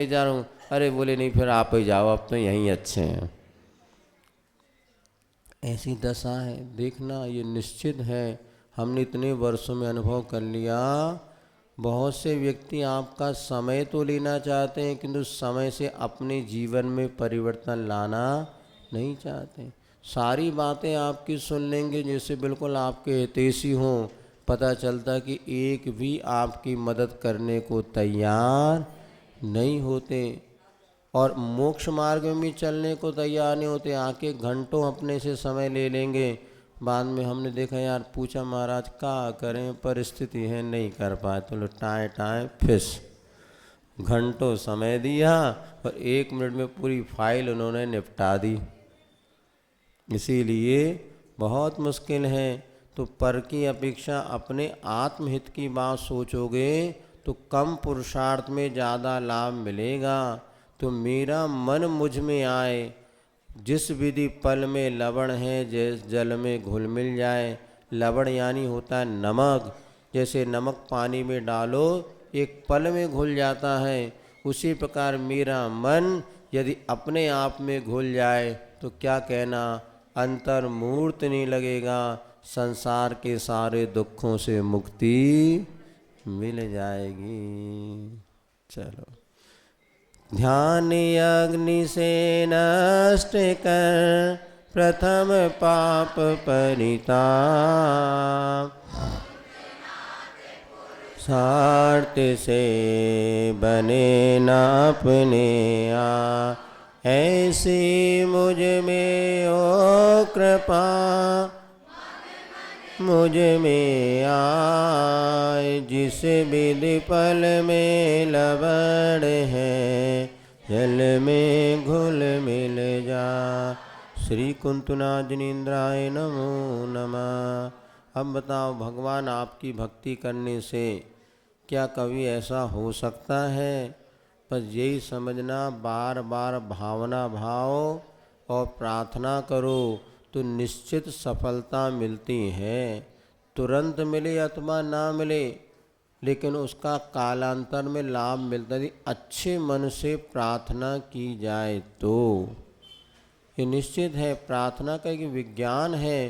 जा रहा हूँ। अरे बोले नहीं फिर आप ही जाओ, अब तो यहीं अच्छे हैं। ऐसी दशा है। देखना ये निश्चित है, हमने इतने वर्षों में अनुभव कर लिया। बहुत से व्यक्ति आपका समय तो लेना चाहते हैं किंतु समय से अपने जीवन में परिवर्तन लाना नहीं चाहते। सारी बातें आपकी सुन लेंगे जैसे बिल्कुल आपके हितैषी हों, पता चलता कि एक भी आपकी मदद करने को तैयार नहीं होते और मोक्ष मार्ग में भी चलने को तैयार नहीं होते। आके घंटों अपने से समय ले लेंगे, बाद में हमने देखा यार पूछा महाराज क्या करें, परिस्थिति है नहीं कर पाए, तो लो टाए टाए फिस घंटों समय दिया और 1 मिनट में पूरी फाइल उन्होंने निपटा दी। इसीलिए बहुत मुश्किल है। तो पर की अपेक्षा अपने आत्महित की बात सोचोगे तो कम पुरुषार्थ में ज़्यादा लाभ मिलेगा। तो मेरा मन मुझ में आए, जिस विधि पल में लवण है जैसे जल में घुल मिल जाए। लवण यानी होता है नमक, जैसे नमक पानी में डालो एक पल में घुल जाता है, उसी प्रकार मेरा मन यदि अपने आप में घुल जाए तो क्या कहना, अंतर्मूर्त नहीं लगेगा, संसार के सारे दुखों से मुक्ति मिल जाएगी। चलो, ध्यान अग्नि से नष्ट कर प्रथम पाप परिताप, स्वार्थ से बने न अपने आ, ऐसी मुझ में ओ कृपा मुझ में आए। जिस विधि पल में लवण है जल में घुल मिल जा। श्री कुंतुनाथ जिनेन्द्राय नमो नमः। अब बताओ भगवान आपकी भक्ति करने से क्या कभी ऐसा हो सकता है? बस यही समझना, बार बार भावना भाव और प्रार्थना करो तो निश्चित सफलता मिलती है। तुरंत मिले अथवा ना मिले, लेकिन उसका कालांतर में लाभ मिलता है। अच्छे मन से प्रार्थना की जाए तो ये निश्चित है। प्रार्थना का एक विज्ञान है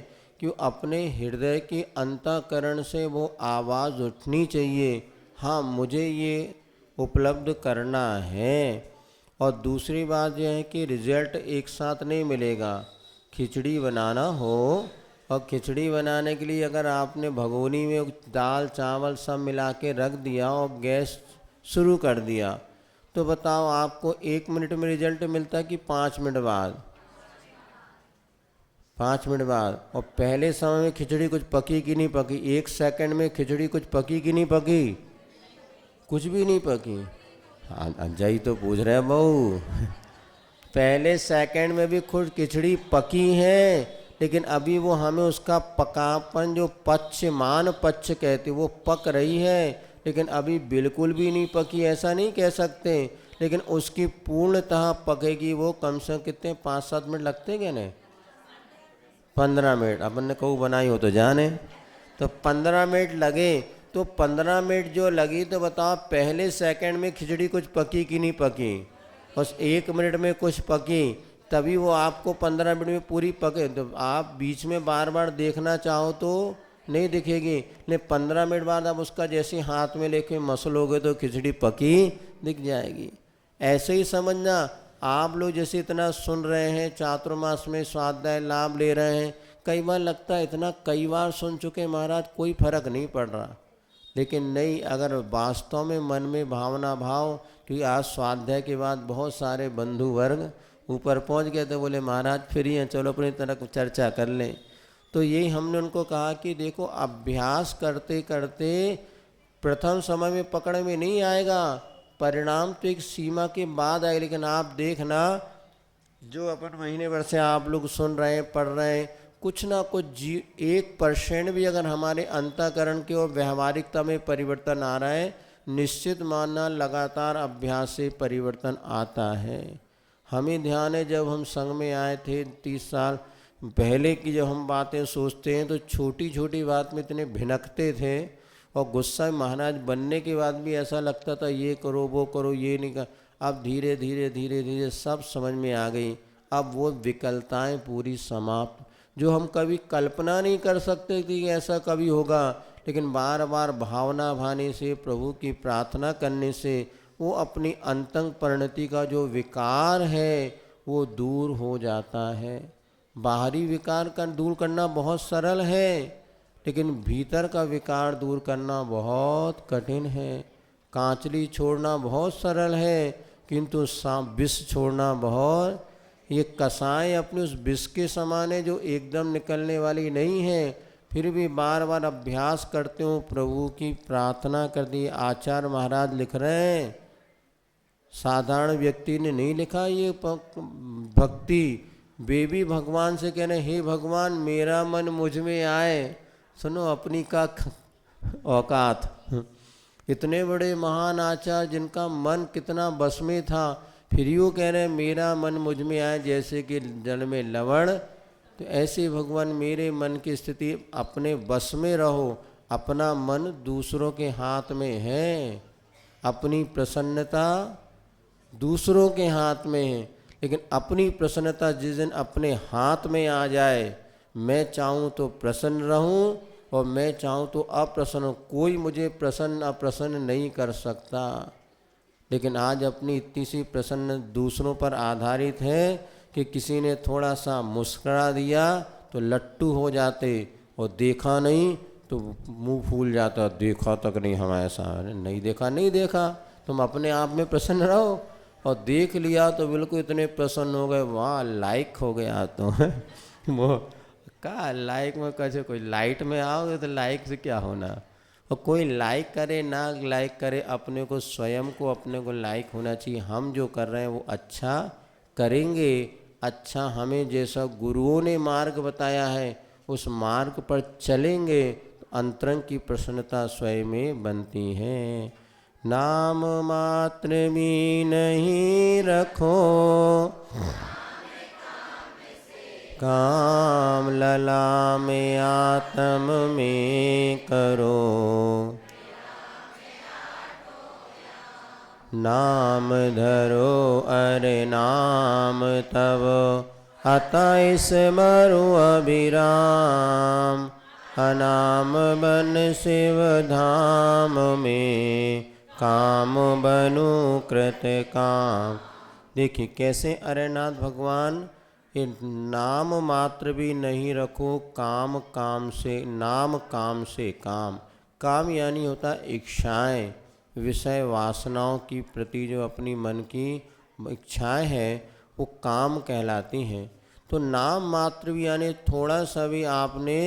कि अपने हृदय के अंतःकरण से वो आवाज़ उठनी चाहिए, हाँ मुझे ये उपलब्ध करना है। और दूसरी बात यह है कि रिजल्ट एक साथ नहीं मिलेगा। खिचड़ी बनाना हो और खिचड़ी बनाने के लिए अगर आपने भगोनी में दाल चावल सब मिला के रख दिया और गैस शुरू कर दिया, तो बताओ आपको 1 मिनट में रिजल्ट मिलता है कि 5 मिनट बाद? 5 मिनट बाद। और पहले समय में खिचड़ी कुछ पकी कि नहीं पकी? 1 सेकंड में खिचड़ी कुछ पकी कि नहीं पकी? कुछ भी नहीं पकी। अजय तो पूछ रहे हैं बहू, पहले सेकंड में भी खुद खिचड़ी पकी है, लेकिन अभी वो हमें उसका पकापन जो पच्यमान पच्य कहते वो पक रही है, लेकिन अभी बिल्कुल भी नहीं पकी ऐसा नहीं कह सकते। लेकिन उसकी पूर्णतः पकेगी वो कम से कम कितने 5-7 मिनट लगते क्या? नहीं 15 मिनट। अपन ने कहूँ बनाई हो तो जाने, तो 15 मिनट लगे। तो 15 मिनट जो लगी तो बताओ पहले सेकंड में खिचड़ी कुछ पकी कि नहीं पकी? बस 1 मिनट में कुछ पकी, तभी वो आपको 15 मिनट में पूरी पके। तो आप बीच में बार बार देखना चाहो तो नहीं दिखेगी, लेकिन 15 मिनट बाद आप उसका जैसे हाथ में लेके मसलोगे तो खिचड़ी पकी दिख जाएगी। ऐसे ही समझना, आप लोग जैसे इतना सुन रहे हैं, चातुर्मास में स्वाध्याय लाभ ले रहे हैं, कई बार लगता है इतना कई बार सुन चुके महाराज कोई फर्क नहीं पड़ रहा। लेकिन नहीं, अगर वास्तव में मन में भावना भाव, क्योंकि आज स्वाध्याय के बाद बहुत सारे बंधु वर्ग ऊपर पहुंच गए थे, बोले महाराज फ्री हैं, चलो अपनी तरफ चर्चा कर लें। तो यही हमने उनको कहा कि देखो अभ्यास करते करते प्रथम समय में पकड़ में नहीं आएगा, परिणाम तो एक सीमा के बाद आए। लेकिन आप देखना, जो अपन महीने भर से आप लोग सुन रहे हैं पढ़ रहे हैं, कुछ ना कुछ 1% भी अगर हमारे अंतःकरण के और व्यवहारिकता में परिवर्तन आ रहा है, निश्चित मानना लगातार अभ्यास से परिवर्तन आता है। हमें ध्यान है जब हम संघ में आए थे 30 साल पहले की, जब हम बातें सोचते हैं तो छोटी छोटी बात में इतने भिनकते थे, और गुस्सा महाराज बनने के बाद भी ऐसा लगता था ये करो वो करो ये नहीं कर। अब धीरे धीरे धीरे धीरे सब समझ में आ गई। अब वो विकलताएं पूरी समाप्त, जो हम कभी कल्पना नहीं कर सकते थी कि ऐसा कभी होगा, लेकिन बार बार भावना भाने से, प्रभु की प्रार्थना करने से वो अपनी अंतंग परिणति का जो विकार है वो दूर हो जाता है। बाहरी विकार का दूर करना बहुत सरल है, लेकिन भीतर का विकार दूर करना बहुत कठिन है। कांचली छोड़ना बहुत सरल है, किंतु विष छोड़ना बहुत, ये कसाएं अपने उस विष के समान है जो एकदम निकलने वाली नहीं है। फिर भी बार बार अभ्यास करते हो, प्रभु की प्रार्थना कर दी। आचार्य महाराज लिख रहे हैं, साधारण व्यक्ति ने नहीं लिखा ये भक्ति, वे भी भगवान से कह रहे, हे भगवान मेरा मन मुझ में आए। सुनो अपनी का औकात, इतने बड़े महान आचार्य जिनका मन कितना बस में था, फिर यूँ कह रहे हैं मेरा मन मुझ में आए जैसे कि जल में लवण। तो ऐसे भगवान मेरे मन की स्थिति अपने बस में रहो। अपना मन दूसरों के हाथ में है, अपनी प्रसन्नता दूसरों के हाथ में है, लेकिन अपनी प्रसन्नता जिस दिन अपने हाथ में आ जाए, मैं चाहूँ तो प्रसन्न रहूँ और मैं चाहूँ तो अप्रसन्न हूँ, कोई मुझे प्रसन्न अप्रसन्न नहीं कर सकता। लेकिन आज अपनी इतनी सी प्रसन्न दूसरों पर आधारित है कि किसी ने थोड़ा सा मुस्कुरा दिया तो लट्टू हो जाते, और देखा नहीं तो मुंह फूल जाता, देखा तक नहीं हम ऐसा, नहीं देखा नहीं देखा, तुम अपने आप में प्रसन्न रहो। और देख लिया तो बिल्कुल इतने प्रसन्न हो गए, वाह लाइक हो गया तो वो का लाइक में कैसे, कोई लाइट में आओगे तो लाइक से क्या होना। और कोई लाइक करे ना लाइक करे, अपने को स्वयं को अपने को लाइक होना चाहिए। हम जो कर रहे हैं वो अच्छा करेंगे, अच्छा हमें जैसा गुरुओं ने मार्ग बताया है उस मार्ग पर चलेंगे तो अंतरंग की प्रसन्नता स्वयं में बनती है। नाम मात्र भी नहीं रखो, काम लला में आत्म में करो, नाम धरो अरे नाम तब अतः स्मरो अभिराम, अनाम बन शिव धाम में काम बनु कृत काम। देखिए कैसे अरेनाथ भगवान, ये नाम मात्र भी नहीं रखो, काम काम से, नाम काम से काम, काम यानी होता इच्छाएं, विषय वासनाओं की प्रति जो अपनी मन की इच्छाएं हैं वो काम कहलाती हैं। तो नाम मात्र भी यानी थोड़ा सा भी आपने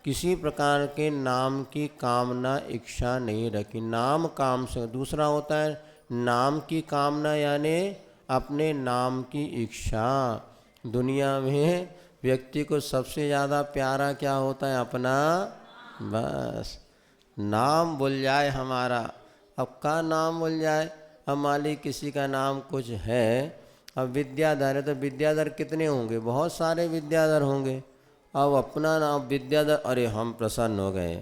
किसी प्रकार के नाम की कामना इच्छा नहीं रखी, नाम काम से। दूसरा होता है नाम की कामना यानी अपने नाम की इच्छा। दुनिया में व्यक्ति को सबसे ज़्यादा प्यारा क्या होता है? अपना, बस नाम बोल जाए हमारा। अब का नाम बोल जाए? अब मान ली किसी का नाम कुछ है, अब विद्याधर है तो विद्याधर कितने होंगे? बहुत सारे विद्याधर होंगे। अब अपना नाम विद्याधर, अरे हम प्रसन्न हो गए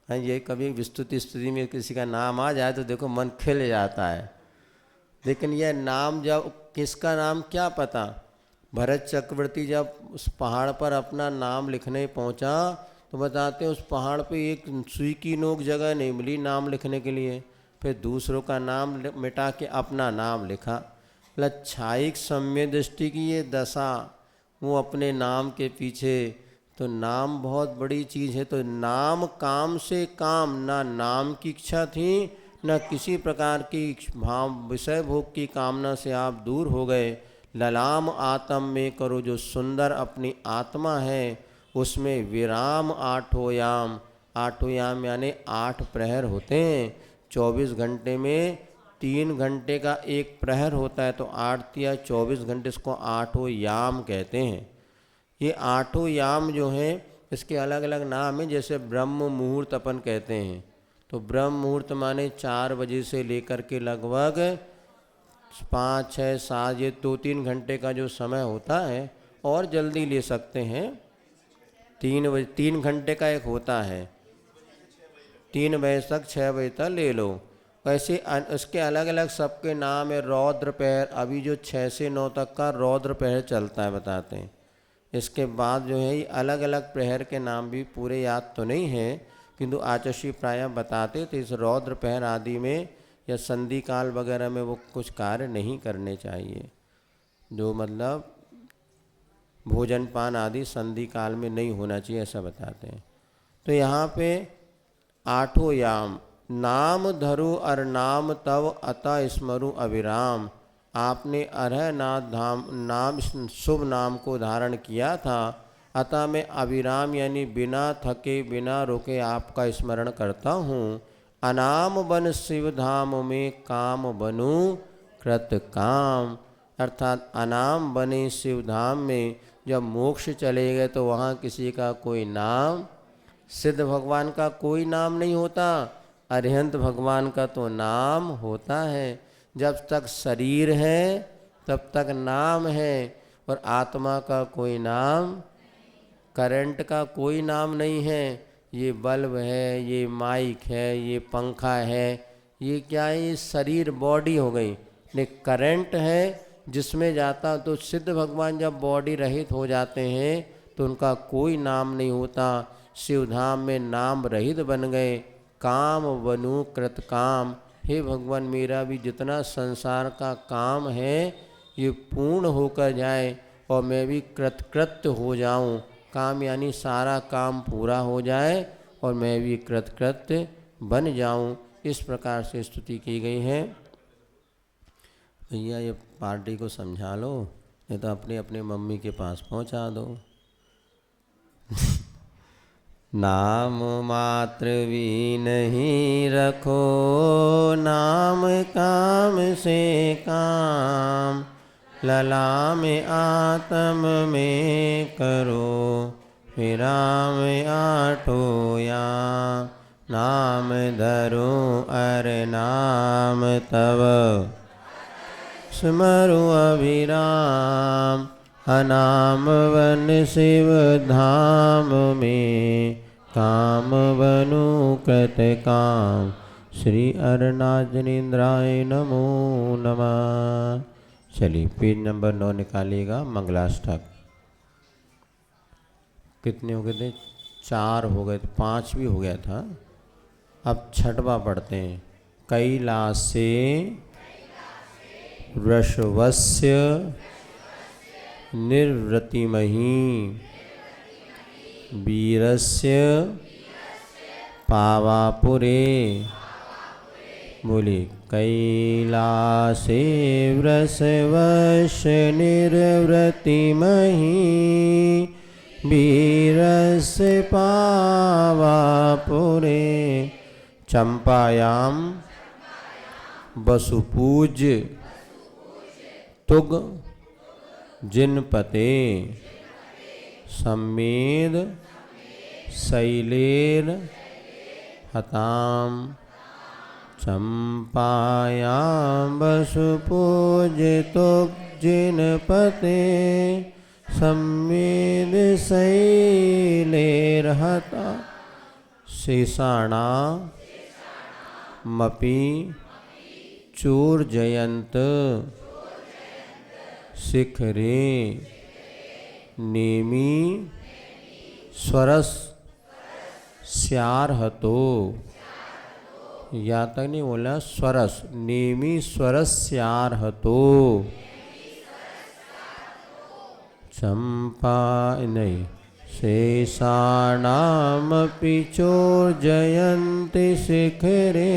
हैं। ये कभी विस्तृत स्थिति में किसी का नाम आ जाए तो देखो मन खिल जाता है। लेकिन यह नाम जब, किसका नाम क्या पता। भरत चक्रवर्ती जब उस पहाड़ पर अपना नाम लिखने पहुंचा तो बताते हैं उस पहाड़ पे एक सुई की नोक जगह नहीं मिली नाम लिखने के लिए। फिर दूसरों का नाम मिटा के अपना नाम लिखा। लच्छाइक सम्य दृष्टि की ये दशा, वो अपने नाम के पीछे। तो नाम बहुत बड़ी चीज़ है। तो नाम काम से काम, ना नाम की इच्छा थी न किसी प्रकार की भाव विषय भोग की कामना से आप दूर हो गए। ललाम आत्म में करो, जो सुंदर अपनी आत्मा है उसमें विराम आठों याम। आठों याम यानी 8 प्रहर होते हैं। 24 घंटे में 3 घंटे का एक प्रहर होता है, तो 8 या 24 घंटे, इसको 8 याम कहते हैं। ये 8 याम जो हैं इसके अलग अलग नाम हैं। जैसे ब्रह्म मुहूर्त अपन कहते हैं, तो ब्रह्म मुहूर्त माने 4 बजे से लेकर के लगभग 5, 6, 7, ये 2-3 घंटे का जो समय होता है। और जल्दी ले सकते हैं 3 बजे, 3 घंटे का एक होता है, 3 बजे तक 6 बजे तक ले लो। वैसे उसके अलग अलग सबके नाम है। रौद्र पहर अभी जो 6 से 9 तक का रौद्र पहर चलता है बताते हैं। इसके बाद जो है ये अलग अलग प्रहर के नाम भी पूरे याद तो नहीं है, किंतु आचर्षी प्राय बताते थे इस रौद्र पहर आदि में या संधि काल वगैरह में वो कुछ कार्य नहीं करने चाहिए, जो मतलब भोजन पान आदि संधि काल में नहीं होना चाहिए, ऐसा बताते हैं। तो यहाँ पे 8 याम नाम धरु अर नाम तव अतः स्मरु अविराम। आपने अरहनाथ धाम नाम शुभ नाम को धारण किया था, अतः मैं अविराम यानी बिना थके बिना रुके आपका स्मरण करता हूँ। अनाम बन शिव धाम में काम बनूं कृत काम, अर्थात अनाम बने शिव धाम में जब मोक्ष चले गए तो वहाँ किसी का कोई नाम, सिद्ध भगवान का कोई नाम नहीं होता, अरिहंत भगवान का तो नाम होता है। जब तक शरीर है तब तक नाम है, और आत्मा का कोई नाम, करंट का कोई नाम नहीं है। ये बल्ब है, ये माइक है, ये पंखा है, ये क्या है, ये शरीर बॉडी हो गई। लेकिन करंट है जिसमें जाता, तो सिद्ध भगवान जब बॉडी रहित हो जाते हैं तो उनका कोई नाम नहीं होता। शिवधाम में नाम रहित बन गए। काम बनू कृत काम, हे भगवान मेरा भी जितना संसार का काम है ये पूर्ण होकर जाए और मैं भी कृतकृत्य हो जाऊं। काम यानी सारा काम पूरा हो जाए और मैं भी कृतकृत्य बन जाऊं। इस प्रकार से स्तुति की गई है। भैया ये पार्टी को समझा लो, नहीं तो अपने अपने मम्मी के पास पहुंचा दो। नाम मात्र भी नहीं रखो, नाम काम से काम, लला में आत्म में करो, विराम 8 याम। नाम धरो अर नाम तव स्मरु अभिराम। अनाम वन शिव धाम में काम बनु कृत काम। श्री अरनाथनिंद्राय नमो नमः। चलिए पेज नंबर 9 निकालिएगा। मंगलाष्टक कितने हो गए थे? 4 हो गए थे, 5 भी हो गया था। अब 6वां पढ़ते हैं। कैलासे वृषवस्य निर्वृतिमहि वीरस्य पावापुरे। बोली कैलासे वृषवस्य निर्वृतिमहि वीरस्य पावापुरे। चंपायाम वसुपूज्य तुग जिनपते सम्मेद शैलेर हताम। चंपायाम वसुपूज्य तुग जिनपते सम्मेद शैलेर हता। शेषाणा मपि चूर्जयन्त शिखरे नेमि स्वरस स्यार्हतो। या तक नहीं बोला, स्वरस नेमि स्वरस स्यार्हतो। चंपा नहीं, शेषाणामपि चोर्जयन्ति शिखरे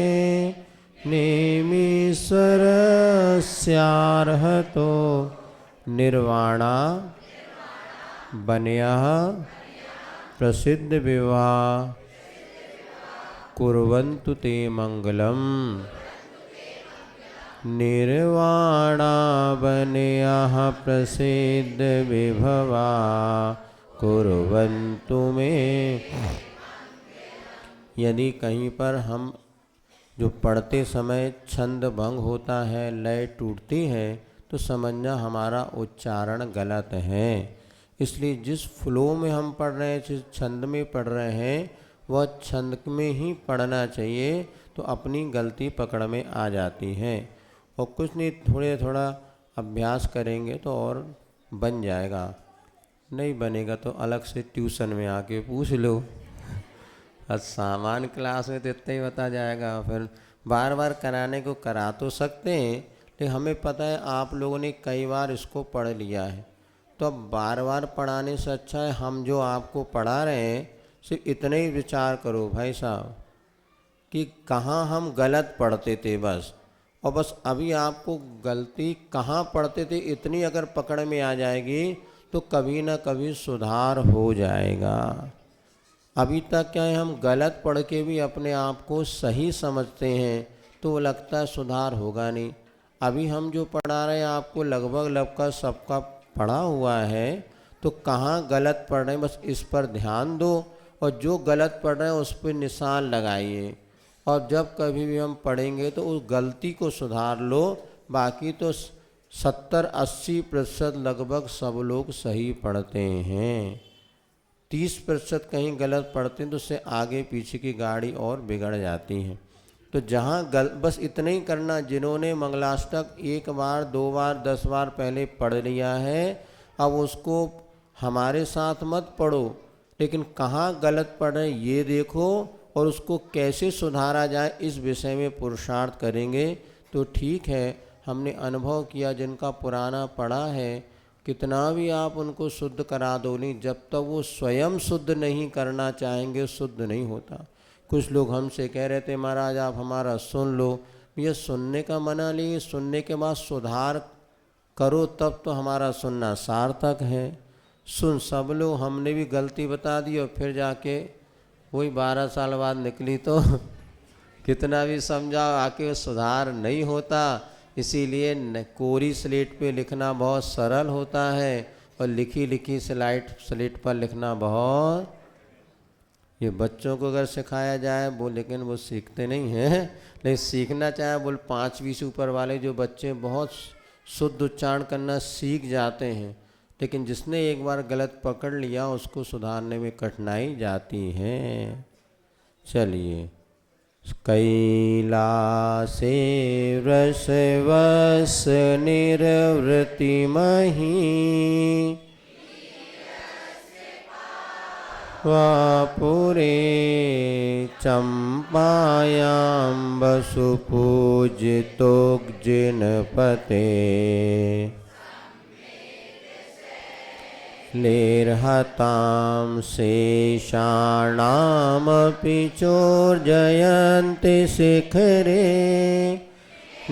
नेमीश्वरस्यार्हतो। निर्वाणा बन्यः प्रसिद्ध विवाह कुर्वन्तु ते मंगलम। निर्वाणा बन्यः प्रसिद्ध विभवा कुर्वन्तु मे। यदि कहीं पर हम जो पढ़ते समय छंद भंग होता है, लय टूटती है, तो समझना हमारा उच्चारण गलत है। इसलिए जिस फ्लो में हम पढ़ रहे हैं, जिस छंद में पढ़ रहे हैं, वह छंद में ही पढ़ना चाहिए, तो अपनी गलती पकड़ में आ जाती है। और कुछ नहीं, थोड़ा अभ्यास करेंगे तो और बन जाएगा। नहीं बनेगा तो अलग से ट्यूशन में आके पूछ लो। और सामान्य क्लास में तो इतना ही बता जाएगा। फिर बार बार कराने को करा तो सकते हैं, लेकिन हमें पता है आप लोगों ने कई बार इसको पढ़ लिया है, तो अब बार बार पढ़ाने से अच्छा है हम जो आपको पढ़ा रहे हैं सिर्फ इतने ही विचार करो भाई साहब कि कहाँ हम गलत पढ़ते थे बस। और बस अभी आपको गलती कहाँ पढ़ते थे इतनी अगर पकड़ में आ जाएगी तो कभी ना कभी सुधार हो जाएगा। अभी तक क्या है, हम गलत पढ़ के भी अपने आप को सही समझते हैं तो लगता है सुधार होगा नहीं। अभी हम जो पढ़ा रहे हैं आपको लगभग सबका पढ़ा हुआ है, तो कहाँ गलत पढ़ रहे हैं बस इस पर ध्यान दो और जो गलत पढ़ रहे हैं उस पर निशान लगाइए। और जब कभी भी हम पढ़ेंगे तो उस गलती को सुधार लो। बाकी तो 70-80% लगभग सब लोग सही पढ़ते हैं। 30% कहीं गलत पढ़ते हैं तो उससे आगे पीछे की गाड़ी और बिगड़ जाती है। तो जहाँ बस इतना ही करना, जिन्होंने मंगलाष्टक 1 बार 2 बार 10 बार पहले पढ़ लिया है अब उसको हमारे साथ मत पढ़ो, लेकिन कहाँ गलत पढ़ रहे हैं ये देखो और उसको कैसे सुधारा जाए इस विषय में पुरुषार्थ करेंगे तो ठीक है। हमने अनुभव किया जिनका पुराना पढ़ा है, कितना भी आप उनको शुद्ध करा दो नहीं, जब तक वो स्वयं शुद्ध नहीं करना चाहेंगे शुद्ध नहीं होता। कुछ लोग हमसे कह रहे थे महाराज आप हमारा सुन लो। ये सुनने का मना नहीं, सुनने के बाद सुधार करो तब तो हमारा सुनना सार्थक है। सुन सब लो, हमने भी गलती बता दी और फिर जाके वही 12 साल बाद निकली तो कितना भी समझाओ आके सुधार नहीं होता। इसीलिए कोरी स्लेट पे लिखना बहुत सरल होता है और लिखी लिखी स्लेट पर लिखना बहुत, ये बच्चों को अगर सिखाया जाए वो, लेकिन वो सीखते नहीं हैं। लेकिन सीखना चाहे बोल 5वीं से ऊपर वाले जो बच्चे बहुत शुद्ध उच्चारण करना सीख जाते हैं, लेकिन जिसने एक बार गलत पकड़ लिया उसको सुधारने में कठिनाई जाती है। चलिए, कैलासे वृषवस निर्वृति मही वापुरे चंपायां वसुपूजितोग्जिनपते लेर्हतां शेषाणामपि चोर्जयन्ति शिखरे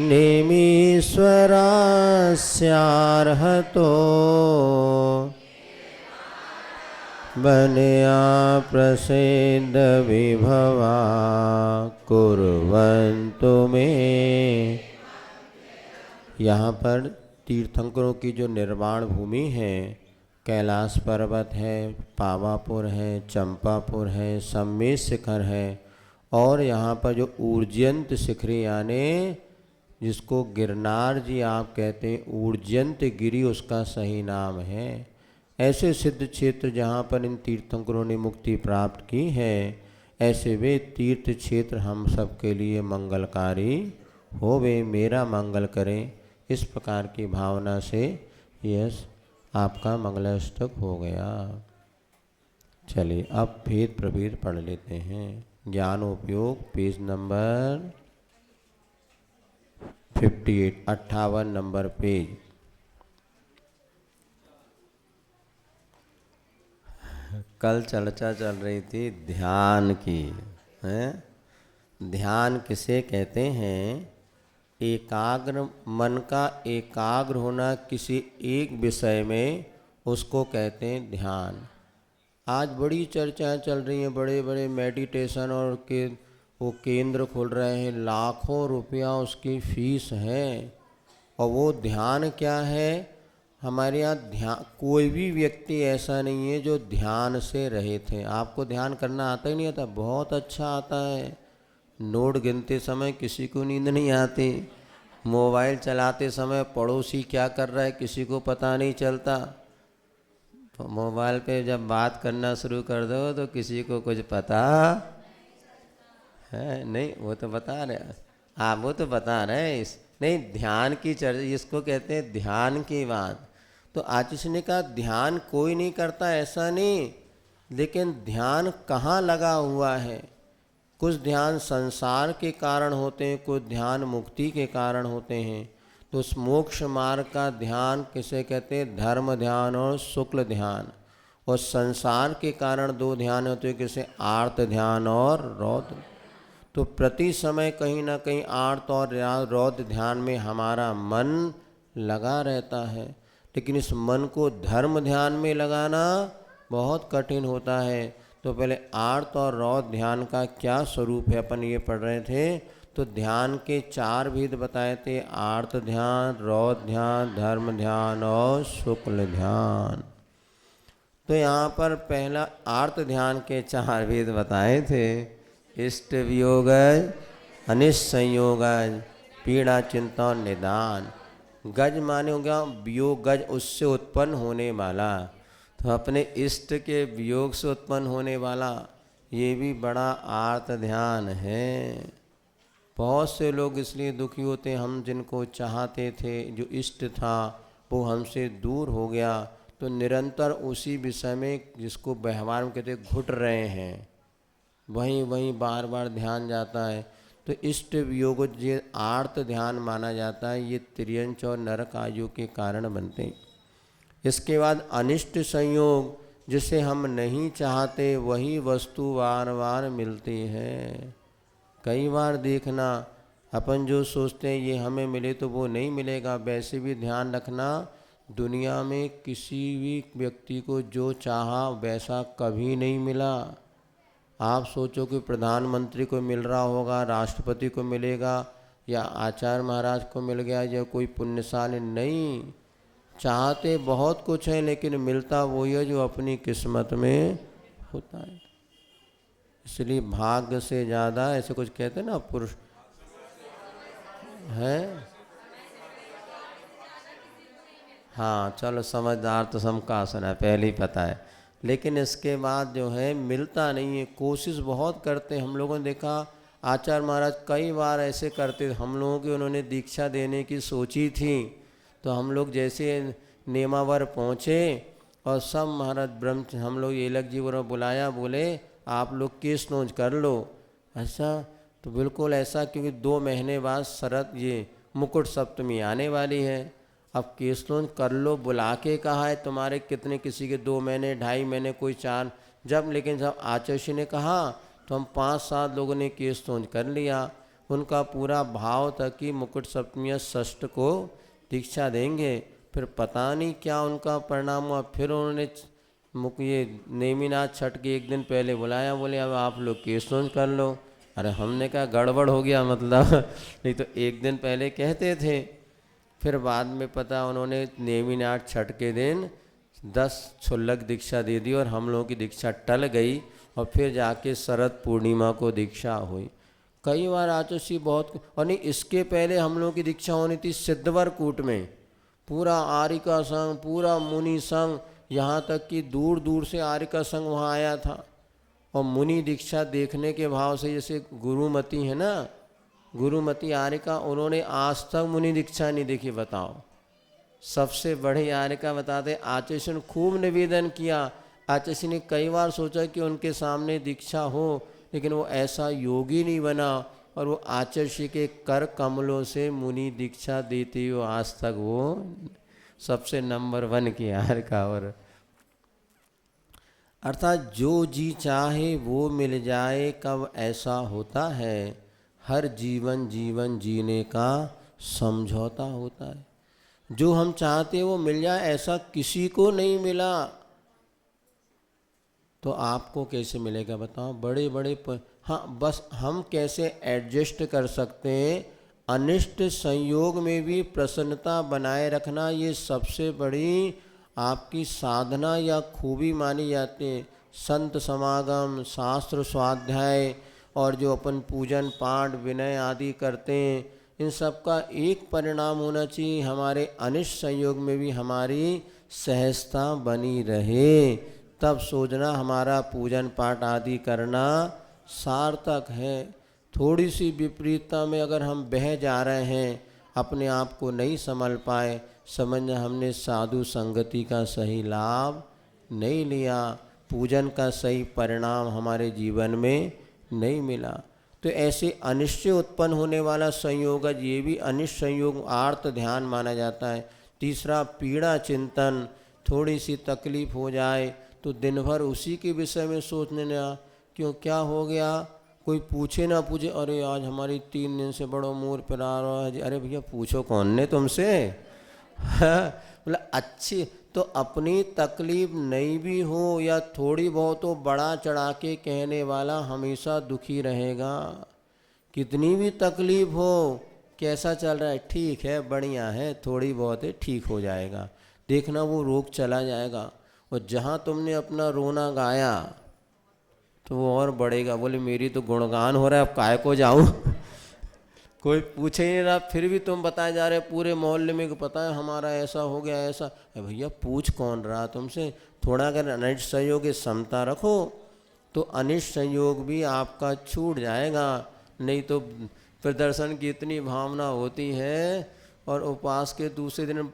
नेमीश्वरास्यार्हतो बनया प्रसिद्ध विभवा कुर्वन्तु मे। यहाँ पर तीर्थंकरों की जो निर्वाण भूमि है, कैलाश पर्वत है, पावापुर है, चंपापुर है, सम्मेद शिखर है और यहाँ पर जो ऊर्जयंत शिखरी यानी जिसको गिरनार जी आप कहते हैं, ऊर्जयंत गिरी उसका सही नाम है। ऐसे सिद्ध क्षेत्र जहाँ पर इन तीर्थंकरों ने मुक्ति प्राप्त की है, ऐसे वे तीर्थ क्षेत्र हम सब के लिए मंगलकारी होवे, मेरा मंगल करें। इस प्रकार की भावना से यह आपका मंगलाष्टक हो गया। चलिए अब भेद प्रभेद पढ़ लेते हैं। ज्ञानोपयोग पेज नंबर 58, 58 नंबर पेज। कल चर्चा चल रही थी ध्यान की, हैं? ध्यान किसे कहते हैं? एकाग्र मन का एकाग्र होना किसी एक विषय में, उसको कहते हैं ध्यान। आज बड़ी चर्चाएं चल रही हैं, बड़े बड़े मेडिटेशन और वो केंद्र खोल रहे हैं, लाखों रुपया उसकी फीस है। और वो ध्यान क्या है? हमारे यहाँ ध्यान, कोई भी व्यक्ति ऐसा नहीं है जो ध्यान से रहित है। आपको ध्यान करना आता ही नहीं आता? बहुत अच्छा आता है। नोट गिनते समय किसी को नींद नहीं आती, मोबाइल चलाते समय पड़ोसी क्या कर रहा है किसी को पता नहीं चलता। तो मोबाइल पे जब बात करना शुरू कर दो तो किसी को कुछ पता है नहीं, वो तो बता रहे आप, वो तो बता रहे हैं नहीं, ध्यान की चर्चा इसको कहते हैं, ध्यान की बात। तो आशीष ने कहा ध्यान कोई नहीं करता ऐसा नहीं, लेकिन ध्यान कहाँ लगा हुआ है। कुछ ध्यान संसार के कारण होते हैं, कुछ ध्यान मुक्ति के कारण होते हैं। तो उस मोक्ष मार्ग का ध्यान किसे कहते हैं, धर्म ध्यान और शुक्ल ध्यान। और संसार के कारण दो ध्यान होते हैं, किसे, आर्त ध्यान और रौद्र। तो प्रति समय कहीं ना कहीं आर्त और रौद्र ध्यान में हमारा मन लगा रहता है, लेकिन इस मन को धर्म ध्यान में लगाना बहुत कठिन होता है। तो पहले आर्त और रौद्र ध्यान का क्या स्वरूप है अपन ये पढ़ रहे थे। तो ध्यान के 4 भेद बताए थे, आर्त ध्यान, रौद्र ध्यान, धर्म ध्यान और शुक्ल ध्यान। तो यहाँ पर पहला आर्त ध्यान के 4 भेद बताए थे, इष्ट वियोगज, अनिष्ट संयोगज, पीड़ा चिंता और निदान। गज माने हो गया वियोग, गज उससे उत्पन्न होने वाला। तो अपने इष्ट के वियोग से उत्पन्न होने वाला ये भी बड़ा आर्त ध्यान है। बहुत से लोग इसलिए दुखी होते हैं, हम जिनको चाहते थे, जो इष्ट था वो हमसे दूर हो गया, तो निरंतर उसी विषय में, जिसको व्यवहार में कहते घुट रहे हैं, वहीं वहीं बार बार ध्यान जाता है। तो इष्ट वियोग ये आर्त ध्यान माना जाता है। ये त्रियंच और नरक आयु के कारण बनते हैं। इसके बाद अनिष्ट संयोग, जिसे हम नहीं चाहते वही वस्तु बार बार मिलती है। कई बार देखना, अपन जो सोचते हैं ये हमें मिले तो वो नहीं मिलेगा। वैसे भी ध्यान रखना, दुनिया में किसी भी व्यक्ति को जो चाहा वैसा कभी नहीं मिला। आप सोचो कि प्रधानमंत्री को मिल रहा होगा, राष्ट्रपति को मिलेगा, या आचार्य महाराज को मिल गया, या कोई पुण्यशाली, नहीं। चाहते बहुत कुछ है, लेकिन मिलता वही है जो अपनी किस्मत में होता है। इसलिए भाग्य से ज़्यादा, ऐसे कुछ कहते हैं ना पुरुष है। हाँ चलो, समझदार तो सबका आसन है, पहले ही पता है। लेकिन इसके बाद जो है मिलता नहीं है। कोशिश बहुत करते हैं, हम लोगों ने देखा आचार्य महाराज कई बार ऐसे करते, हम लोगों की उन्होंने दीक्षा देने की सोची थी, तो हम लोग जैसे नेमावर पहुँचे और सब महाराज ब्रह्म, हम लोग एलक जी को बुलाया, बोले आप लोग केस नोच कर लो। अच्छा, तो बिल्कुल ऐसा, क्योंकि 2 महीने बाद शरद ये मुकुट सप्तमी आने वाली है। अब केस नोच कर लो, बुला के कहा है, तुम्हारे कितने, किसी के 2 महीने, 2.5 महीने, कोई 4, जब लेकिन जब आचार्य ने कहा तो हम 5-7 लोगों ने केस नोच कर लिया। उनका पूरा भाव था कि मुकुट सप्तमी षष्ठ को दीक्षा देंगे। फिर पता नहीं क्या उनका परिणाम हुआ, फिर उन्होंने ये नेमिनाथ छठ के 1 दिन पहले बुलाया, बोले अब आप लोग केस नोच कर लो। अरे हमने कहा गड़बड़ हो गया, मतलब नहीं तो 1 दिन पहले कहते थे। फिर बाद में पता, उन्होंने नेमिनाथ छठ के दिन 10 क्षुल्लक दीक्षा दे दी और हम लोगों की दीक्षा टल गई, और फिर जाके शरद पूर्णिमा को दीक्षा हुई। कई बार आचार्य बहुत, और नहीं इसके पहले हम लोगों की दीक्षा होनी थी सिद्धवर कूट में, पूरा आर्यिका संघ, पूरा मुनि संघ, यहाँ तक कि दूर दूर से आर्यिका संघ वहाँ आया था। और मुनि दीक्षा देखने के भाव से, जैसे गुरुमती है ना, गुरुमती आर्यिका, उन्होंने आज तक मुनि दीक्षा नहीं देखी, बताओ। सबसे बड़े आर्यिका बताते, आचार्य ने खूब निवेदन किया। आचार्य ने कई बार सोचा कि उनके सामने दीक्षा हो, लेकिन वो ऐसा योगी नहीं बना, और वो आचार्य के कर कमलों से मुनि दीक्षा देती हो आज तक वो सबसे नंबर 1 की आर्यिका। और अर्थात जो जी चाहे वो मिल जाए, कब ऐसा होता है। हर जीवन जीवन जीने का समझौता होता है। जो हम चाहते हैं वो मिल जाए, ऐसा किसी को नहीं मिला, तो आपको कैसे मिलेगा बताओ। बड़े बड़े हाँ, बस हम कैसे एडजस्ट कर सकते हैं। अनिष्ट संयोग में भी प्रसन्नता बनाए रखना, ये सबसे बड़ी आपकी साधना या खूबी मानी जाती है। संत समागम, शास्त्र स्वाध्याय, और जो अपन पूजन पाठ विनय आदि करते हैं, इन सब का एक परिणाम होना चाहिए, हमारे अनिष्ट संयोग में भी हमारी सहजता बनी रहे। तब सोचना हमारा पूजन पाठ आदि करना सार्थक है। थोड़ी सी विपरीतता में अगर हम बह जा रहे हैं, अपने आप को नहीं संभल पाए, समझना हमने साधु संगति का सही लाभ नहीं लिया, पूजन का सही परिणाम हमारे जीवन में नहीं मिला। तो ऐसे अनिश्चय उत्पन्न होने वाला संयोग, ये भी अनिश्चय संयोग आर्त ध्यान माना जाता है। तीसरा पीड़ा चिंतन, थोड़ी सी तकलीफ हो जाए तो दिन भर उसी के विषय में सोचने लगा, क्यों क्या हो गया, कोई पूछे ना पूछे, अरे आज हमारी 3 दिन से बड़ो मूड पिला रहा है। अरे भैया पूछो कौन ने तुमसे, मतलब अच्छी तो अपनी तकलीफ नहीं भी हो या थोड़ी बहुत हो, बड़ा चढ़ा के कहने वाला हमेशा दुखी रहेगा। कितनी भी तकलीफ हो, कैसा चल रहा है, ठीक है बढ़िया है, थोड़ी बहुत है, ठीक हो जाएगा, देखना वो रोग चला जाएगा। और जहाँ तुमने अपना रोना गाया तो वो और बढ़ेगा, बोले मेरी तो गुणगान हो रहा है, अब काय को जाऊँ कोई पूछे ही नहीं रहा, फिर भी तुम बताए जा रहे पूरे मोहल्ले में को पता है हमारा ऐसा हो गया ऐसा। भैया पूछ कौन रहा तुमसे, थोड़ा अगर अनिष्ट संयोग समता रखो तो अनिष्ट संयोग भी आपका छूट जाएगा। नहीं तो प्रदर्शन की इतनी भावना होती है और उपवास के दूसरे दिन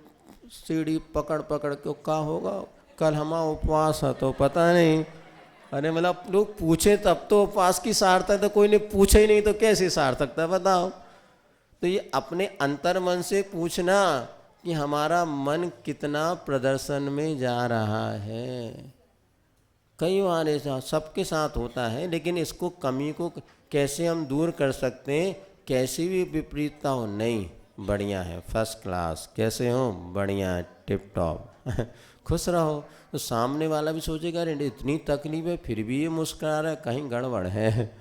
सीढ़ी पकड़ पकड़ के क्या होगा, कल हमारा उपवास है तो पता नहीं। अरे मतलब लोग पूछे तब तो उपवास की सार्थकता, कोई ने पूछा ही नहीं तो कैसी सार्थकता बताओ। तो ये अपने अंतर मन से पूछना कि हमारा मन कितना प्रदर्शन में जा रहा है। कई बार ऐसा सबके साथ होता है, लेकिन इसको कमी को कैसे हम दूर कर सकते हैं, कैसी भी विपरीतता हो, नहीं बढ़िया है फर्स्ट क्लास, कैसे हो बढ़िया टिप टॉप खुश रहो। तो सामने वाला भी सोचेगा अरे इतनी तकलीफ है फिर भी ये मुस्कुरा रहा है, कहीं गड़बड़ है।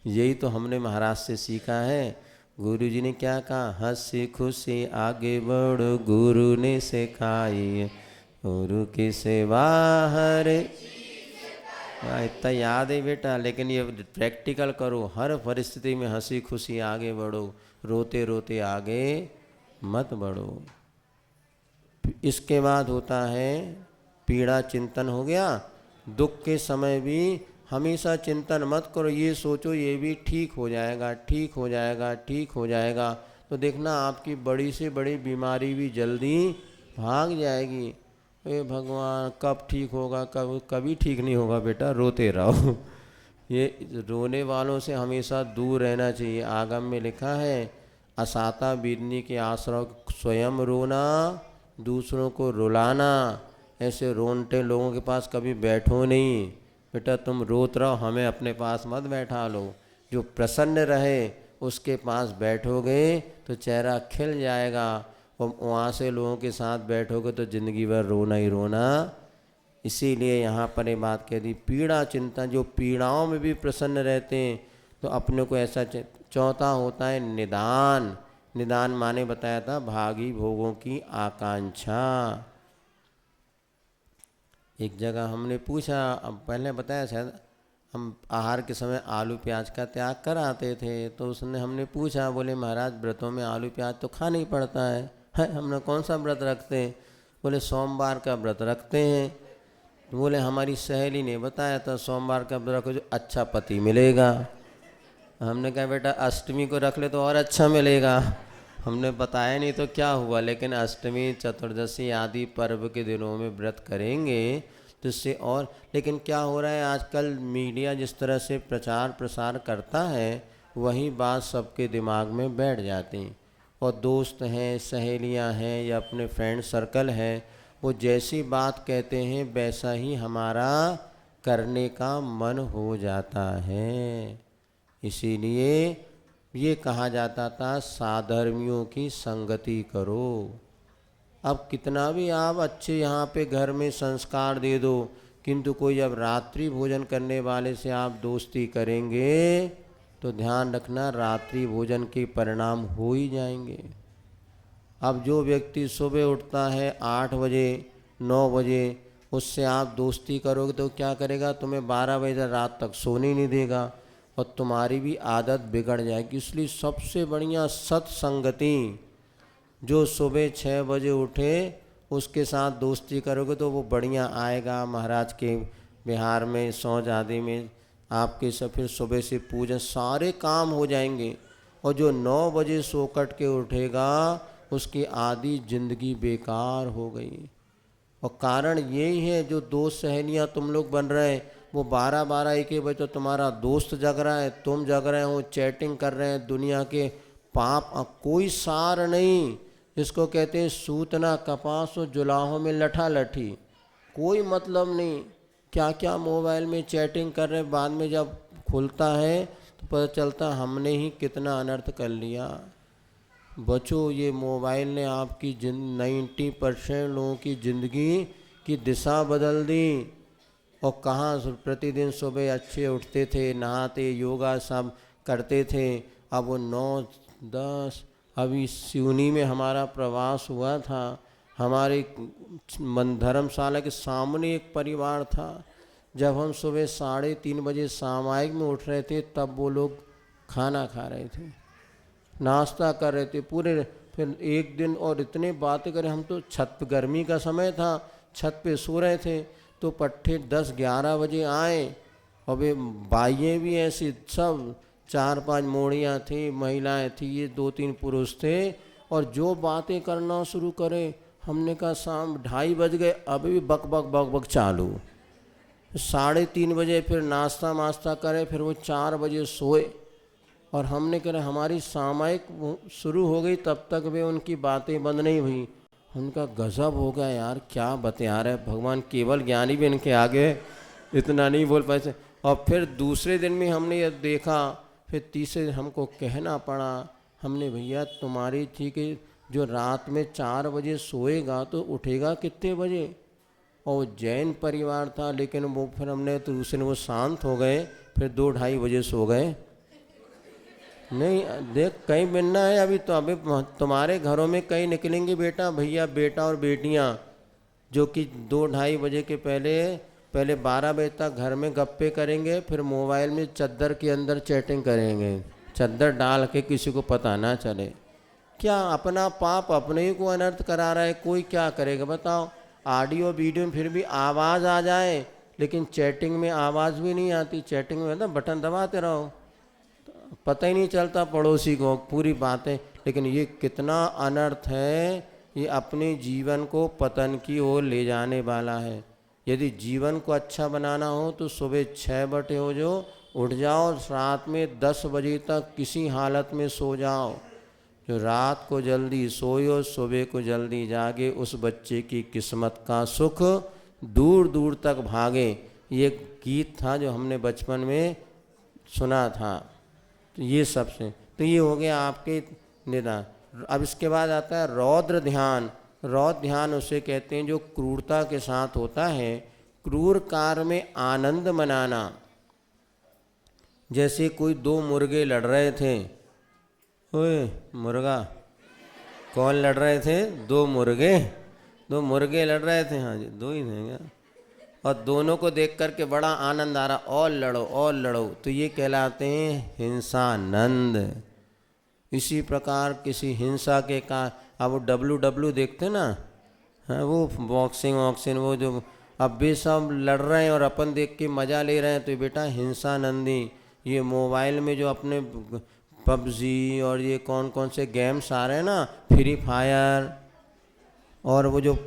यही तो हमने महाराज से सीखा है। गुरु जी ने क्या कहा, हंसी खुशी आगे बढ़ो, गुरु ने सिखाई, गुरु की सेवा हरे। इतना याद है बेटा, लेकिन ये प्रैक्टिकल करो, हर परिस्थिति में हंसी खुशी आगे बढ़ो, रोते रोते आगे मत बढ़ो। इसके बाद होता है पीड़ा चिंतन हो गया। दुख के समय भी हमेशा चिंतन मत करो, ये सोचो ये भी ठीक हो जाएगा, ठीक हो जाएगा, ठीक हो जाएगा, तो देखना आपकी बड़ी से बड़ी बीमारी भी जल्दी भाग जाएगी। ए भगवान कब ठीक होगा, कभी ठीक नहीं होगा बेटा, रोते रहो। ये रोने वालों से हमेशा दूर रहना चाहिए। आगम में लिखा है असाता बीतनी के आश्रय, स्वयं रोना दूसरों को रुलाना। ऐसे रोनते लोगों के पास कभी बैठो नहीं बेटा, तुम रोत रहो, हमें अपने पास मत बैठा लो। जो प्रसन्न रहे उसके पास बैठोगे तो चेहरा खिल जाएगा, और वहाँ से लोगों के साथ बैठोगे तो ज़िंदगी भर रोना ही रोना। इसीलिए यहाँ पर ये बात कह दी, पीड़ा चिंता, जो पीड़ाओं में भी प्रसन्न रहते हैं तो अपने को ऐसा। चौथा होता है निदान। निदान माने बताया था भागी भोगों की आकांक्षा। एक जगह हमने पूछा, अब पहले बताया शायद, हम आहार के समय आलू प्याज का त्याग कर आते थे, तो उसने हमने पूछा, बोले महाराज व्रतों में आलू प्याज तो खाना ही पड़ता है। हमने कौन सा व्रत रखते हैं, बोले सोमवार का व्रत रखते हैं। तो बोले हमारी सहेली ने बताया था सोमवार का व्रत रखो जो अच्छा पति मिलेगा। हमने कहा बेटा अष्टमी को रख ले तो और अच्छा मिलेगा। हमने बताया नहीं तो क्या हुआ, लेकिन अष्टमी चतुर्दशी आदि पर्व के दिनों में व्रत करेंगे तो इससे और। लेकिन क्या हो रहा है आजकल, मीडिया जिस तरह से प्रचार प्रसार करता है वही बात सबके दिमाग में बैठ जाती, और दोस्त हैं, सहेलियां हैं या अपने फ्रेंड सर्कल है, वो जैसी बात कहते हैं वैसा ही हमारा करने का मन हो जाता है। इसीलिए ये कहा जाता था साधर्मियों की संगति करो। अब कितना भी आप अच्छे यहाँ पे घर में संस्कार दे दो, किंतु कोई जब रात्रि भोजन करने वाले से आप दोस्ती करेंगे तो ध्यान रखना रात्रि भोजन के परिणाम हो ही जाएंगे। अब जो व्यक्ति सुबह उठता है 8 बजे 9 बजे, उससे आप दोस्ती करोगे तो क्या करेगा, तुम्हें 12 बजे रात तक सोने नहीं देगा और तुम्हारी भी आदत बिगड़ जाएगी। इसलिए सबसे बढ़िया सत्संगति, जो सुबह 6 बजे उठे उसके साथ दोस्ती करोगे तो वो बढ़िया आएगा। महाराज के बिहार में सौज आदि में आपके सब फिर सुबह से पूजन सारे काम हो जाएंगे। और जो 9 बजे सो कट के उठेगा उसकी आधी जिंदगी बेकार हो गई। और कारण यही है जो दो सहेलियां तुम लोग बन रहे हैं, वो 12-12 1 बजे तो तुम्हारा दोस्त जग रहा है, तुम जग रहे हो, चैटिंग कर रहे हैं दुनिया के पाप। कोई सार नहीं। इसको कहते हैं सूतना कपास और जुलाहों में लठा लठी। कोई मतलब नहीं। क्या क्या मोबाइल में चैटिंग कर रहे हैं, बाद में जब खुलता है तो पता चलता हमने ही कितना अनर्थ कर लिया। बचो, ये मोबाइल ने आपकी 90% लोगों की ज़िंदगी की दिशा बदल दी। और कहाँ प्रतिदिन सुबह अच्छे उठते थे, नहाते, योगा सब करते थे। अब वो 9-10, अभी सिवनी में हमारा प्रवास हुआ था। हमारे धर्मशाला के सामने एक परिवार था। जब हम सुबह 3:30 बजे सामायिक में उठ रहे थे तब वो लोग खाना खा रहे थे, नाश्ता कर रहे थे पूरे। फिर एक दिन और इतने बातें करें, हम तो छत पे, गर्मी का समय था, छत पे सो रहे थे। तो पट्टे 10-11 बजे आए और वे बाइयाँ भी ऐसी सब 4-5 मोड़ियाँ थी, महिलाएं थी, ये 2-3 पुरुष थे। और जो बातें करना शुरू करे, हमने कहा शाम 2:30 बज गए, अभी भी बक बक बक बक चालू। 3:30 बजे फिर नाश्ता मास्ता करे, फिर वो 4 बजे सोए। और हमने कहा हमारी सामायिक शुरू हो गई तब तक वे उनकी बातें बंद नहीं हुई। उनका गजब हो गया यार, क्या बता रहे भगवान, केवल ज्ञानी भी इनके आगे इतना नहीं बोल पाए। और फिर दूसरे दिन में हमने ये देखा, फिर तीसरे हमको कहना पड़ा, हमने भैया तुम्हारी थी कि जो रात में 4 बजे सोएगा तो उठेगा कितने बजे। और जैन परिवार था, लेकिन वो फिर हमने तो दूसरे वो शांत हो गए, फिर 2-2:30 बजे सो गए। नहीं देख, कहीं मिलना है अभी तो, अभी तुम्हारे घरों में कहीं निकलेंगे बेटा, भैया बेटा और बेटियां, जो कि 2-2:30 बजे के पहले 12 बजे तक घर में गप्पे करेंगे, फिर मोबाइल में चद्दर के अंदर चैटिंग करेंगे, चद्दर डाल के किसी को पता ना चले। क्या अपना पाप अपने ही को अनर्थ करा रहा है, कोई क्या करेगा बताओ। ऑडियो वीडियो में फिर भी आवाज़ आ जाए, लेकिन चैटिंग में आवाज़ भी नहीं आती। चैटिंग में मतलब बटन दबाते रहो, पता ही नहीं चलता पड़ोसी को पूरी बातें। लेकिन ये कितना अनर्थ है, ये अपने जीवन को पतन की ओर ले जाने वाला है। यदि जीवन को अच्छा बनाना हो तो सुबह 6 बजे हो जो उठ जाओ, रात में 10 बजे तक किसी हालत में सो जाओ। जो रात को जल्दी सोयो, सुबह को जल्दी जागे, उस बच्चे की किस्मत का सुख दूर दूर तक भागे। ये गीत था जो हमने बचपन में सुना था। तो ये सबसे, तो ये हो गया आपके निदान। अब इसके बाद आता है रौद्र ध्यान। रौद्र ध्यान उसे कहते हैं जो क्रूरता के साथ होता है। क्रूर कार्य में आनंद मनाना। जैसे कोई 2 मुर्गे लड़ रहे थे। ओए मुर्गा, कौन लड़ रहे थे? 2 मुर्गे। 2 मुर्गे लड़ रहे थे, हाँ जी 2 ही थे क्या। और दोनों को देख करके बड़ा आनंद आ रहा, और लड़ो और लड़ो, तो ये कहलाते हैं हिंसानंद। इसी प्रकार किसी हिंसा के का, अब वो WW देखते ना, हाँ वो बॉक्सिंग वॉक्सिंग, वो जो अब भी सब लड़ रहे हैं और अपन देख के मज़ा ले रहे हैं, तो बेटा हिंसानंदी। ये मोबाइल में जो अपने PUBG और ये कौन कौन से गेम्स आ रहे हैं ना, फ्री फायर और वो जो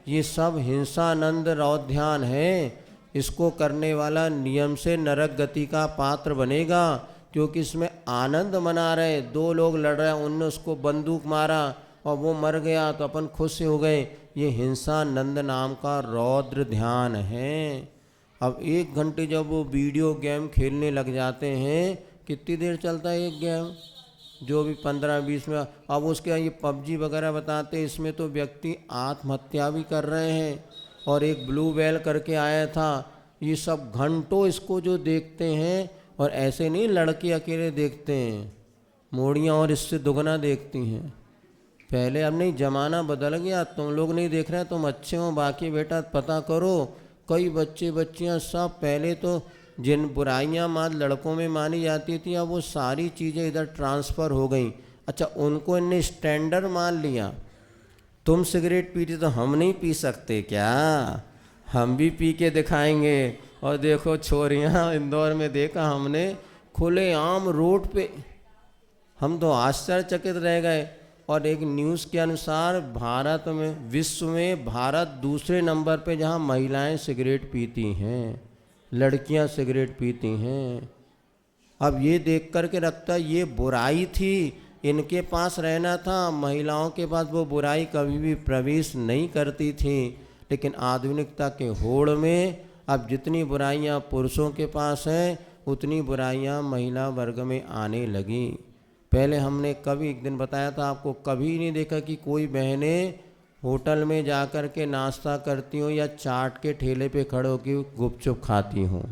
ये सब हिंसानंद रौद्र ध्यान है। इसको करने वाला नियम से नरक गति का पात्र बनेगा, क्योंकि इसमें आनंद मना रहे। 2 लोग लड़ रहे हैं, उनने उसको बंदूक मारा और वो मर गया तो अपन खुश हो गए। ये हिंसानंद नाम का रौद्र ध्यान है। अब 1 घंटे जब वो वीडियो गेम खेलने लग जाते हैं, कितनी देर चलता है एक गेम, जो भी 15-20 में। अब उसके ये PUBG वगैरह बताते हैं, इसमें तो व्यक्ति आत्महत्या भी कर रहे हैं। और एक ब्लू व्हेल करके आया था, ये सब घंटों इसको जो देखते हैं। और ऐसे नहीं लड़के अकेले देखते हैं, मोड़ियाँ और इससे दुगना देखती हैं। पहले अब नहीं, ज़माना बदल गया, तुम लोग नहीं देख रहे, तुम अच्छे हो, बाकी बेटा पता करो। कई बच्चे बच्चियाँ सब पहले तो जिन बुराइयां माँ लड़कों में मानी जाती थी, अब वो सारी चीज़ें इधर ट्रांसफ़र हो गई। अच्छा, उनको इनने स्टैंडर्ड मान लिया। तुम सिगरेट पीते तो हम नहीं पी सकते क्या? हम भी पी के दिखाएंगे। और देखो छोरियां, इंदौर में देखा हमने खुलेआम रोड पे, हम तो आश्चर्यचकित रह गए। और एक न्यूज़ के अनुसार भारत में, विश्व में भारत दूसरे नंबर पे जहाँ महिलाएं सिगरेट पीती हैं, लड़कियां सिगरेट पीती हैं। अब ये देख कर के रखता, ये बुराई थी, इनके पास रहना था, महिलाओं के पास वो बुराई कभी भी प्रवेश नहीं करती थी। लेकिन आधुनिकता के होड़ में अब जितनी बुराइयां पुरुषों के पास हैं उतनी बुराइयां महिला वर्ग में आने लगी। पहले हमने कभी, एक दिन बताया था आपको, कभी नहीं देखा कि कोई बहनें होटल में जाकर के नाश्ता करती हों या चाट के ठेले पे खड़े होकर गुपचुप खाती हों।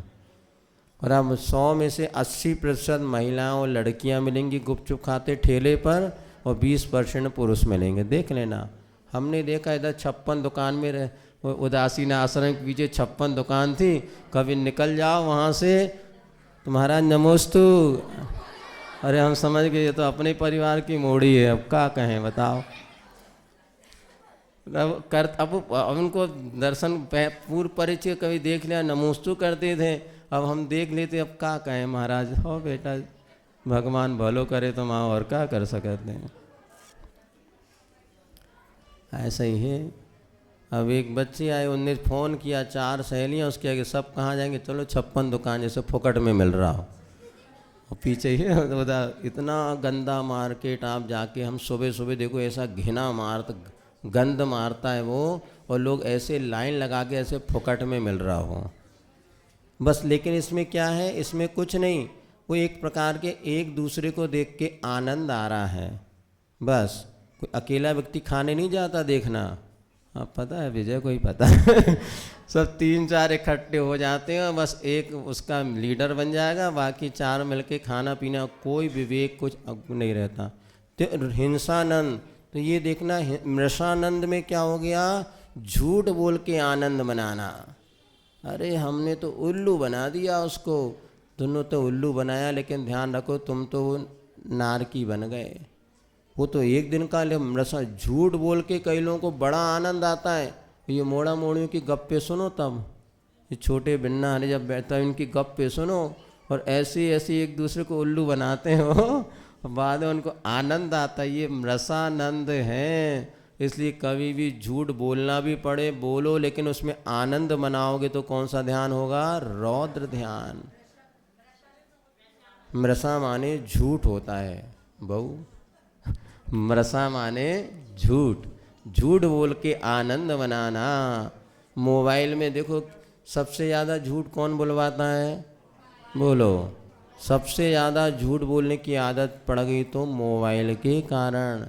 और अब 100 में से 80% महिलाएं और लड़कियां मिलेंगी गुपचुप खाते ठेले पर, और 20% पुरुष मिलेंगे। देख लेना, हमने देखा इधर 56 दुकान में उदासीन आश्रम के पीछे 56 दुकान थी, कभी निकल जाओ वहाँ से तो महाराज नमोस्तु, अरे हम समझ गए ये तो अपने परिवार की मोड़ी है, अब क्या कहें बताओ। अब उनको दर्शन पूर्व परिचय कभी देख लिया, नमोस्तु करते थे, अब हम देख लेते, अब क्या कहें महाराज। हो बेटा, भगवान भलो करे तो माँ, और क्या कर सकते हैं। ऐसा ही है। अब एक बच्ची आई, उनने फ़ोन किया, 4 सहेलियाँ उसके आगे, सब कहाँ जाएंगे, चलो 56 दुकान जैसे फुकट में मिल रहा हो। और पीछे ही उधर इतना गंदा मार्केट, आप जाके, हम सुबह सुबह देखो ऐसा घिना मारता, गंद मारता है वो, और लोग ऐसे लाइन लगा के ऐसे फुकट में मिल रहा हो बस। लेकिन इसमें क्या है, इसमें कुछ नहीं, वो एक प्रकार के एक दूसरे को देख के आनंद आ रहा है बस। कोई अकेला व्यक्ति खाने नहीं जाता, देखना आप, पता है विजय को ही पता है सब 3-4 इकट्ठे हो जाते हैं, बस एक उसका लीडर बन जाएगा, बाकी 4 मिलके खाना पीना, कोई विवेक कुछ नहीं रहता। तो हिंसानंद, तो ये देखना मृषानंद में क्या हो गया, झूठ बोल के आनंद मनाना। अरे हमने तो उल्लू बना दिया उसको, दोनों तो उल्लू बनाया, लेकिन ध्यान रखो तुम तो वो नारकी बन गए। वो तो एक दिन का मृषा, झूठ बोल के कई लोगों को बड़ा आनंद आता है। ये मोड़ा मोड़ियों की गप्पे सुनो, तब ये छोटे बिन्ना हरे जब बैठता है इनकी गप्पे सुनो, और ऐसे ऐसे एक दूसरे को उल्लू बनाते हो, बाद में उनको आनंद आता है। ये रसानंद है। इसलिए कभी भी झूठ बोलना भी पड़े बोलो, लेकिन उसमें आनंद मनाओगे तो कौन सा ध्यान होगा, रौद्र ध्यान। मृषा माने झूठ होता है बहू, मृषा माने झूठ, झूठ बोल के आनंद मनाना। मोबाइल में देखो सबसे ज़्यादा झूठ कौन बुलवाता है, बोलो। सबसे ज़्यादा झूठ बोलने की आदत पड़ गई तो मोबाइल के कारण,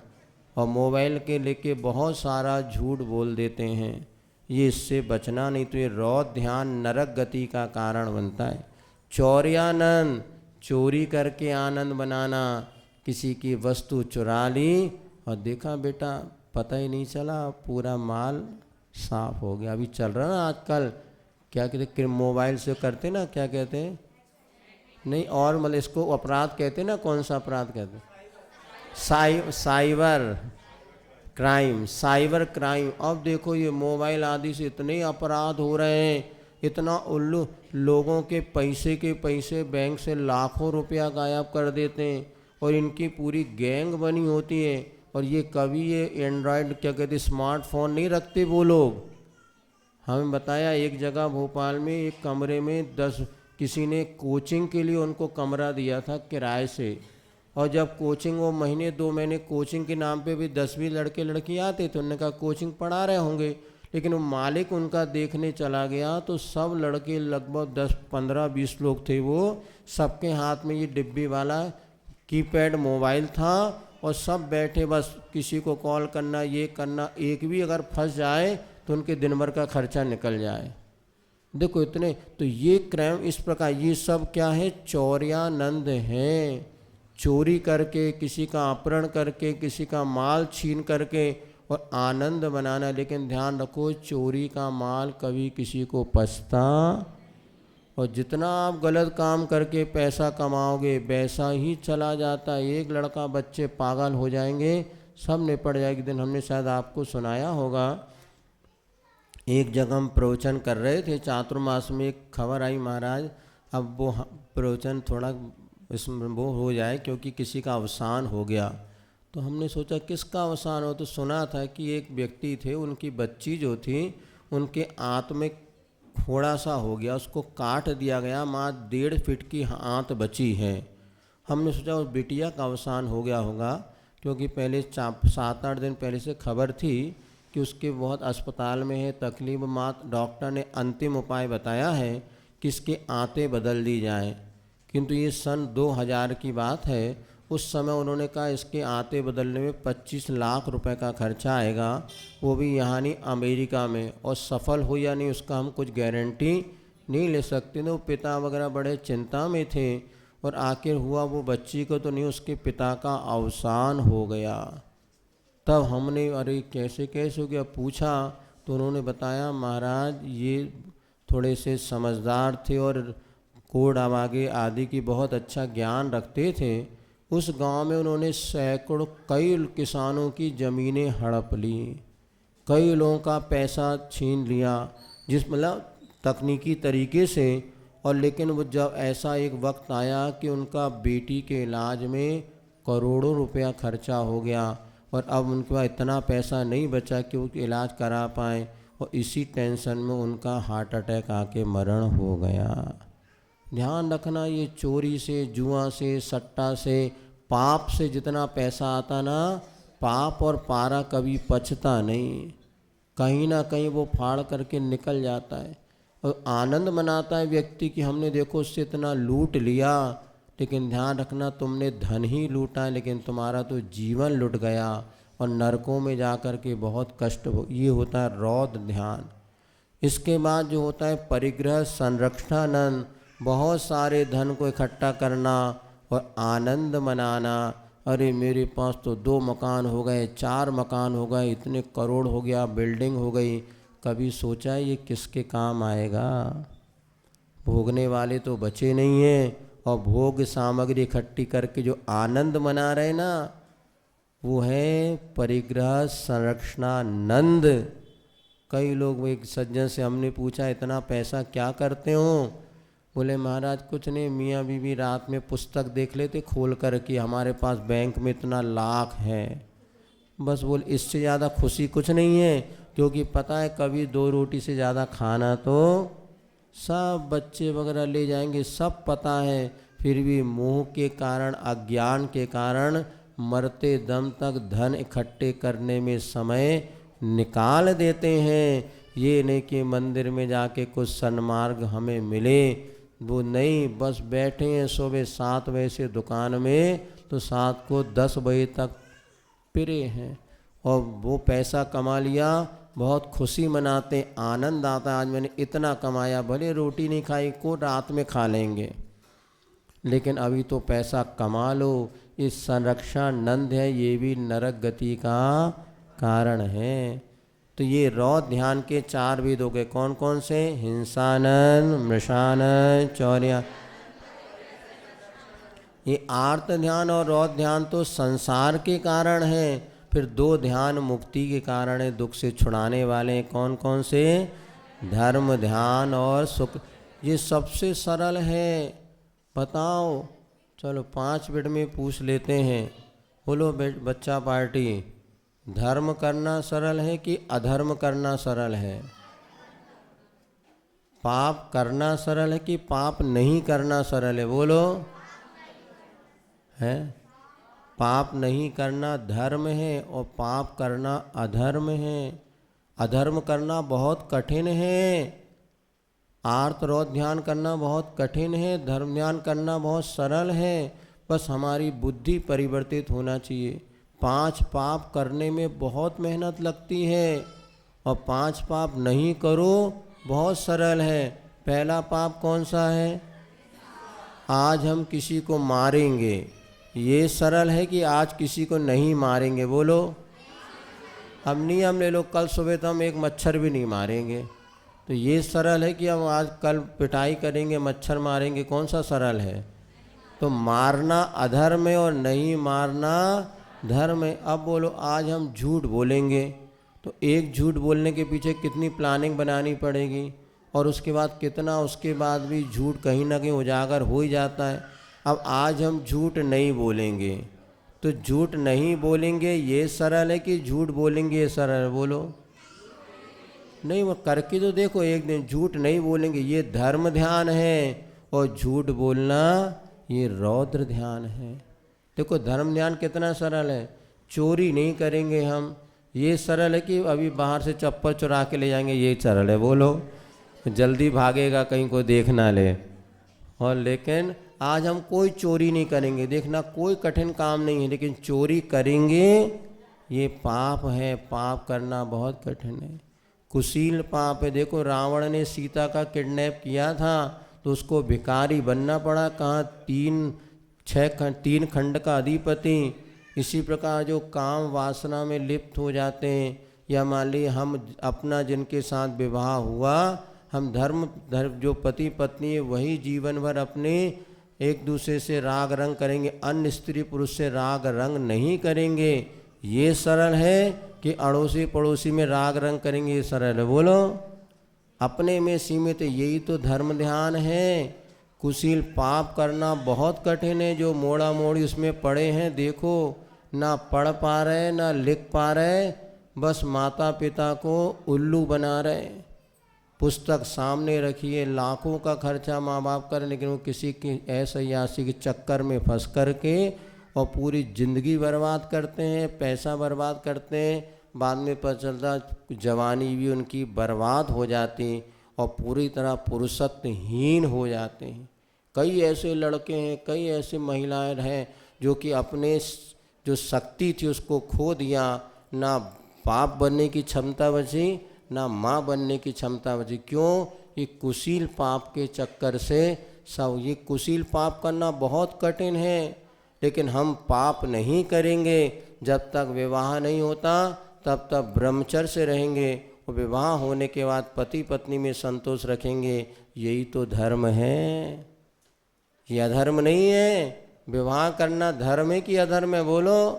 और मोबाइल के लेके बहुत सारा झूठ बोल देते हैं। ये इससे बचना, नहीं तो ये रौद्र ध्यान नरक गति का कारण बनता है। चौर्यानंद, चोरी करके आनंद बनाना, किसी की वस्तु चुरा ली और देखा बेटा पता ही नहीं चला, पूरा माल साफ हो गया। अभी चल रहा ना आजकल, क्या कहते मोबाइल से करते ना, क्या कहते हैं, नहीं और मतलब इसको अपराध कहते ना, कौन सा अपराध कहते हैं, साइबर क्राइम, साइबर क्राइम। अब देखो ये मोबाइल आदि से इतने अपराध हो रहे हैं, इतना उल्लू, लोगों के पैसे बैंक से लाखों रुपया गायब कर देते हैं, और इनकी पूरी गैंग बनी होती है। और ये कभी ये एंड्रॉयड क्या कहते स्मार्टफोन नहीं रखते वो लोग। हमें बताया एक जगह भोपाल में एक कमरे में 10 किसी ने कोचिंग के लिए उनको कमरा दिया था किराए से, और जब कोचिंग वो महीने 2 महीने कोचिंग के नाम पे भी 10-20 लड़के लड़की आते थे, उन्होंने कहा कोचिंग पढ़ा रहे होंगे, लेकिन वो मालिक उनका देखने चला गया तो सब लड़के लगभग 10-15-20 लोग थे, वो सबके हाथ में ये डिब्बी वाला कीपैड मोबाइल था, और सब बैठे बस किसी को कॉल करना, ये करना, एक भी अगर फंस जाए तो उनके दिन भर का खर्चा निकल जाए। देखो इतने, तो ये क्राइम इस प्रकार, ये सब क्या है, चौर्यानंद है। चोरी करके, किसी का अपहरण करके, किसी का माल छीन करके और आनंद बनाना। लेकिन ध्यान रखो चोरी का माल कभी किसी को पछता, और जितना आप गलत काम करके पैसा कमाओगे वैसा ही चला जाता है। एक लड़का, बच्चे पागल हो जाएंगे, सब निपट जाएगी। दिन हमने शायद आपको सुनाया होगा, एक जगह हम प्रवचन कर रहे थे, चातुर्मास में एक खबर आई महाराज, अब वो प्रवचन थोड़ा इसमें वो हो जाए क्योंकि किसी का अवसान हो गया। तो हमने सोचा किसका अवसान हो, तो सुना था कि एक व्यक्ति थे, उनकी बच्ची जो थी उनके आंत में फोड़ा सा हो गया, उसको काट दिया गया, माँ 1.5 फीट की आंत बची है। हमने सोचा उस बिटिया का अवसान हो गया होगा, क्योंकि पहले 7-8 दिन पहले से खबर थी कि उसके बहुत अस्पताल में है तकलीफ। मात डॉक्टर ने अंतिम उपाय बताया है कि इसके आंतें बदल दी जाएं, किंतु ये सन 2000 की बात है। उस समय उन्होंने कहा इसके आंतें बदलने में 25 लाख रुपए का खर्चा आएगा, वो भी यहाँ नहीं अमेरिका में, और सफल हो या नहीं उसका हम कुछ गारंटी नहीं ले सकते। तो पिता वगैरह बड़े चिंता में थे, और आखिर हुआ वो बच्ची को तो नहीं, उसके पिता का अवसान हो गया। तब हमने अरे कैसे कैसे हो गया पूछा, तो उन्होंने बताया महाराज ये थोड़े से समझदार थे और कोड आवागे आदि की बहुत अच्छा ज्ञान रखते थे। उस गांव में उन्होंने सैकड़ों कई किसानों की ज़मीनें हड़प ली, कई लोगों का पैसा छीन लिया, जिस मतलब तकनीकी तरीके से। और लेकिन वो जब ऐसा एक वक्त आया कि उनका बेटी के इलाज में करोड़ों रुपया खर्चा हो गया, और अब उनके पास इतना पैसा नहीं बचा कि वो इलाज करा पाएँ, और इसी टेंशन में उनका हार्ट अटैक आके मरण हो गया। ध्यान रखना, ये चोरी से, जुआ से, सट्टा से, पाप से जितना पैसा आता ना, पाप और पारा कभी पचता नहीं, कहीं ना कहीं वो फाड़ करके निकल जाता है। और आनंद मनाता है व्यक्ति कि हमने देखो उससे इतना लूट लिया, लेकिन ध्यान रखना तुमने धन ही लूटा है, लेकिन तुम्हारा तो जीवन लुट गया, और नरकों में जा कर के बहुत कष्ट हो। ये होता है रौद्र ध्यान। इसके बाद जो होता है परिग्रह संरक्षणानंद, बहुत सारे धन को इकट्ठा करना और आनंद मनाना। अरे मेरे पास तो 2 मकान हो गए, 4 मकान हो गए, इतने करोड़ हो गया, बिल्डिंग हो गई। कभी सोचा ये किसके काम आएगा? भोगने वाले तो बचे नहीं हैं, और भोग सामग्री इकट्ठी करके जो आनंद मना रहे ना, वो है परिग्रह संरक्षणानंद। कई लोग, एक सज्जन से हमने पूछा इतना पैसा क्या करते हो? बोले महाराज कुछ नहीं, मियाँ बीवी रात में पुस्तक देख लेते खोल कर कि हमारे पास बैंक में इतना लाख है, बस। बोल इससे ज़्यादा खुशी कुछ नहीं है, क्योंकि पता है कभी 2 रोटी से ज़्यादा खाना तो सब बच्चे वगैरह ले जाएंगे, सब पता है। फिर भी मोह के कारण, अज्ञान के कारण मरते दम तक धन इकट्ठे करने में समय निकाल देते हैं। ये नहीं कि मंदिर में जाके कुछ सन्मार्ग हमें मिले, वो नहीं, बस बैठे हैं सुबह 7 बजे से दुकान में, तो 7 को 10 बजे तक पिरे हैं, और वो पैसा कमा लिया, बहुत खुशी मनाते, आनंद आता, आज मैंने इतना कमाया, भले रोटी नहीं खाई को रात में खा लेंगे, लेकिन अभी तो पैसा कमा लो। इस संरक्षणानंद है, ये भी नरक गति का कारण है। तो ये रौद्र ध्यान के 4 भेद हो गए, कौन कौन से? हिंसानंद, मृषानंद, चौर्य। ये आर्त ध्यान और रौद्र ध्यान तो संसार के कारण है। फिर 2 ध्यान मुक्ति के कारण है, दुख से छुड़ाने वाले। कौन कौन से? धर्म ध्यान और सुख। ये सबसे सरल है। बताओ, चलो 5 मिनट में पूछ लेते हैं। बोलो बच्चा पार्टी, धर्म करना सरल है कि अधर्म करना सरल है? पाप करना सरल है कि पाप नहीं करना सरल है? बोलो। है? पाप नहीं करना धर्म है और पाप करना अधर्म है। अधर्म करना बहुत कठिन है, आर्त रौद्र ध्यान करना बहुत कठिन है, धर्म ध्यान करना बहुत सरल है। बस हमारी बुद्धि परिवर्तित होना चाहिए। 5 पाप करने में बहुत मेहनत लगती है, और 5 पाप नहीं करो बहुत सरल है। पहला पाप कौन सा है? आज हम किसी को मारेंगे, ये सरल है कि आज किसी को नहीं मारेंगे? बोलो। अब नियम ले लो, कल सुबह तो हम एक मच्छर भी नहीं मारेंगे, तो ये सरल है कि हम आज कल पिटाई करेंगे, मच्छर मारेंगे? कौन सा सरल है? तो मारना अधर्म है और नहीं मारना धर्म है। अब बोलो, आज हम झूठ बोलेंगे, तो एक झूठ बोलने के पीछे कितनी प्लानिंग बनानी पड़ेगी, और उसके बाद कितना, उसके बाद भी झूठ कहीं ना कहीं उजागर हो ही जाता है। अब आज हम झूठ नहीं बोलेंगे, तो झूठ नहीं बोलेंगे ये सरल है कि झूठ बोलेंगे ये सरल है? बोलो। नहीं, वो करके तो देखो एक दिन। झूठ नहीं बोलेंगे ये धर्म ध्यान है, और झूठ बोलना ये रौद्र ध्यान है। देखो धर्म ध्यान कितना सरल है। चोरी नहीं करेंगे हम, ये सरल है कि अभी बाहर से चप्पल चुरा के ले जाएंगे, ये सरल है? बोलो। जल्दी भागेगा कहीं को देख ना ले। और लेकिन आज हम कोई चोरी नहीं करेंगे, देखना कोई कठिन काम नहीं है, लेकिन चोरी करेंगे ये पाप है। पाप करना बहुत कठिन है, कुशील पाप है। देखो रावण ने सीता का किडनैप किया था तो उसको भिखारी बनना पड़ा। कहाँ? तीन खंड का अधिपति। इसी प्रकार जो काम वासना में लिप्त हो जाते हैं, या मान ली हम अपना जिनके साथ विवाह हुआ, हम धर्म जो पति पत्नी है वही जीवन भर अपने एक दूसरे से राग रंग करेंगे, अन्य स्त्री पुरुष से राग रंग नहीं करेंगे। ये सरल है कि अड़ोसी पड़ोसी में राग रंग करेंगे? ये सरल है? बोलो। अपने में सीमित, यही तो धर्म ध्यान है। कुशील पाप करना बहुत कठिन है। जो मोड़ा मोड़ी उसमें पड़े हैं, देखो ना पढ़ पा रहे ना लिख पा रहे, बस माता पिता को उल्लू बना रहे। पुस्तक सामने रखिए, लाखों का खर्चा माँ बाप करें, लेकिन वो किसी की ऐसी के चक्कर में फंस करके और पूरी ज़िंदगी बर्बाद करते हैं, पैसा बर्बाद करते हैं। बाद में पता चलता जवानी भी उनकी बर्बाद हो जाती और पूरी तरह पुरुषत्वहीन हो जाते हैं। कई ऐसे लड़के हैं, कई ऐसे महिलाएं हैं जो कि अपने जो शक्ति थी उसको खो दिया। ना बाप बनने की क्षमता बची, ना माँ बनने की क्षमता बची। क्यों? ये कुशील पाप के चक्कर से सब। ये कुशील पाप करना बहुत कठिन है, लेकिन हम पाप नहीं करेंगे। जब तक विवाह नहीं होता तब तक ब्रह्मचर्य से रहेंगे, और विवाह होने के बाद पति पत्नी में संतोष रखेंगे। यही तो धर्म है, ये अधर्म नहीं है। विवाह करना धर्म है कि अधर्म है? बोलो।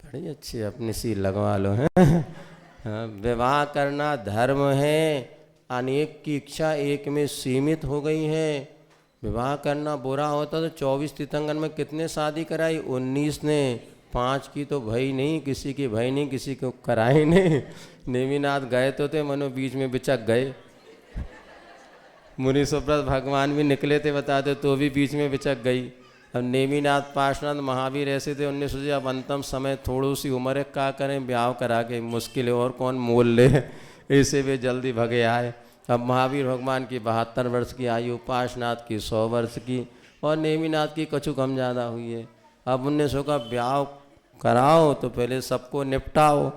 बड़ी अच्छी अपनी सी लगवा लो है। विवाह करना धर्म है। अनेक की इच्छा एक में सीमित हो गई है। विवाह करना बुरा होता तो 24 तीर्थंकर में कितने शादी कराई? 19 ने। 5 की तो भई नहीं, किसी की भई नहीं, किसी को कराई नहीं। नेमिनाथ गए तो थे, मनो बीच में बिचक गए। मुनि सुब्रत भगवान भी निकले थे बताते, तो भी बीच में बिचक गई। अब नेमिनाथ पार्षनाथ महावीर ऐसे थे, उनने सोचा अब अंतम समय थोड़ी सी उम्र है, क्या करें, ब्याह करा के मुश्किल है, और कौन मोल ले। ऐसे वे जल्दी भगे आए। अब महावीर भगवान की 72 वर्ष की आयु, पार्षनाथ की 100 वर्ष की, और नेमिनाथ की कछु कम ज़्यादा हुई है। अब उनने सोचा ब्याह कराओ तो पहले सबको निपटाओ।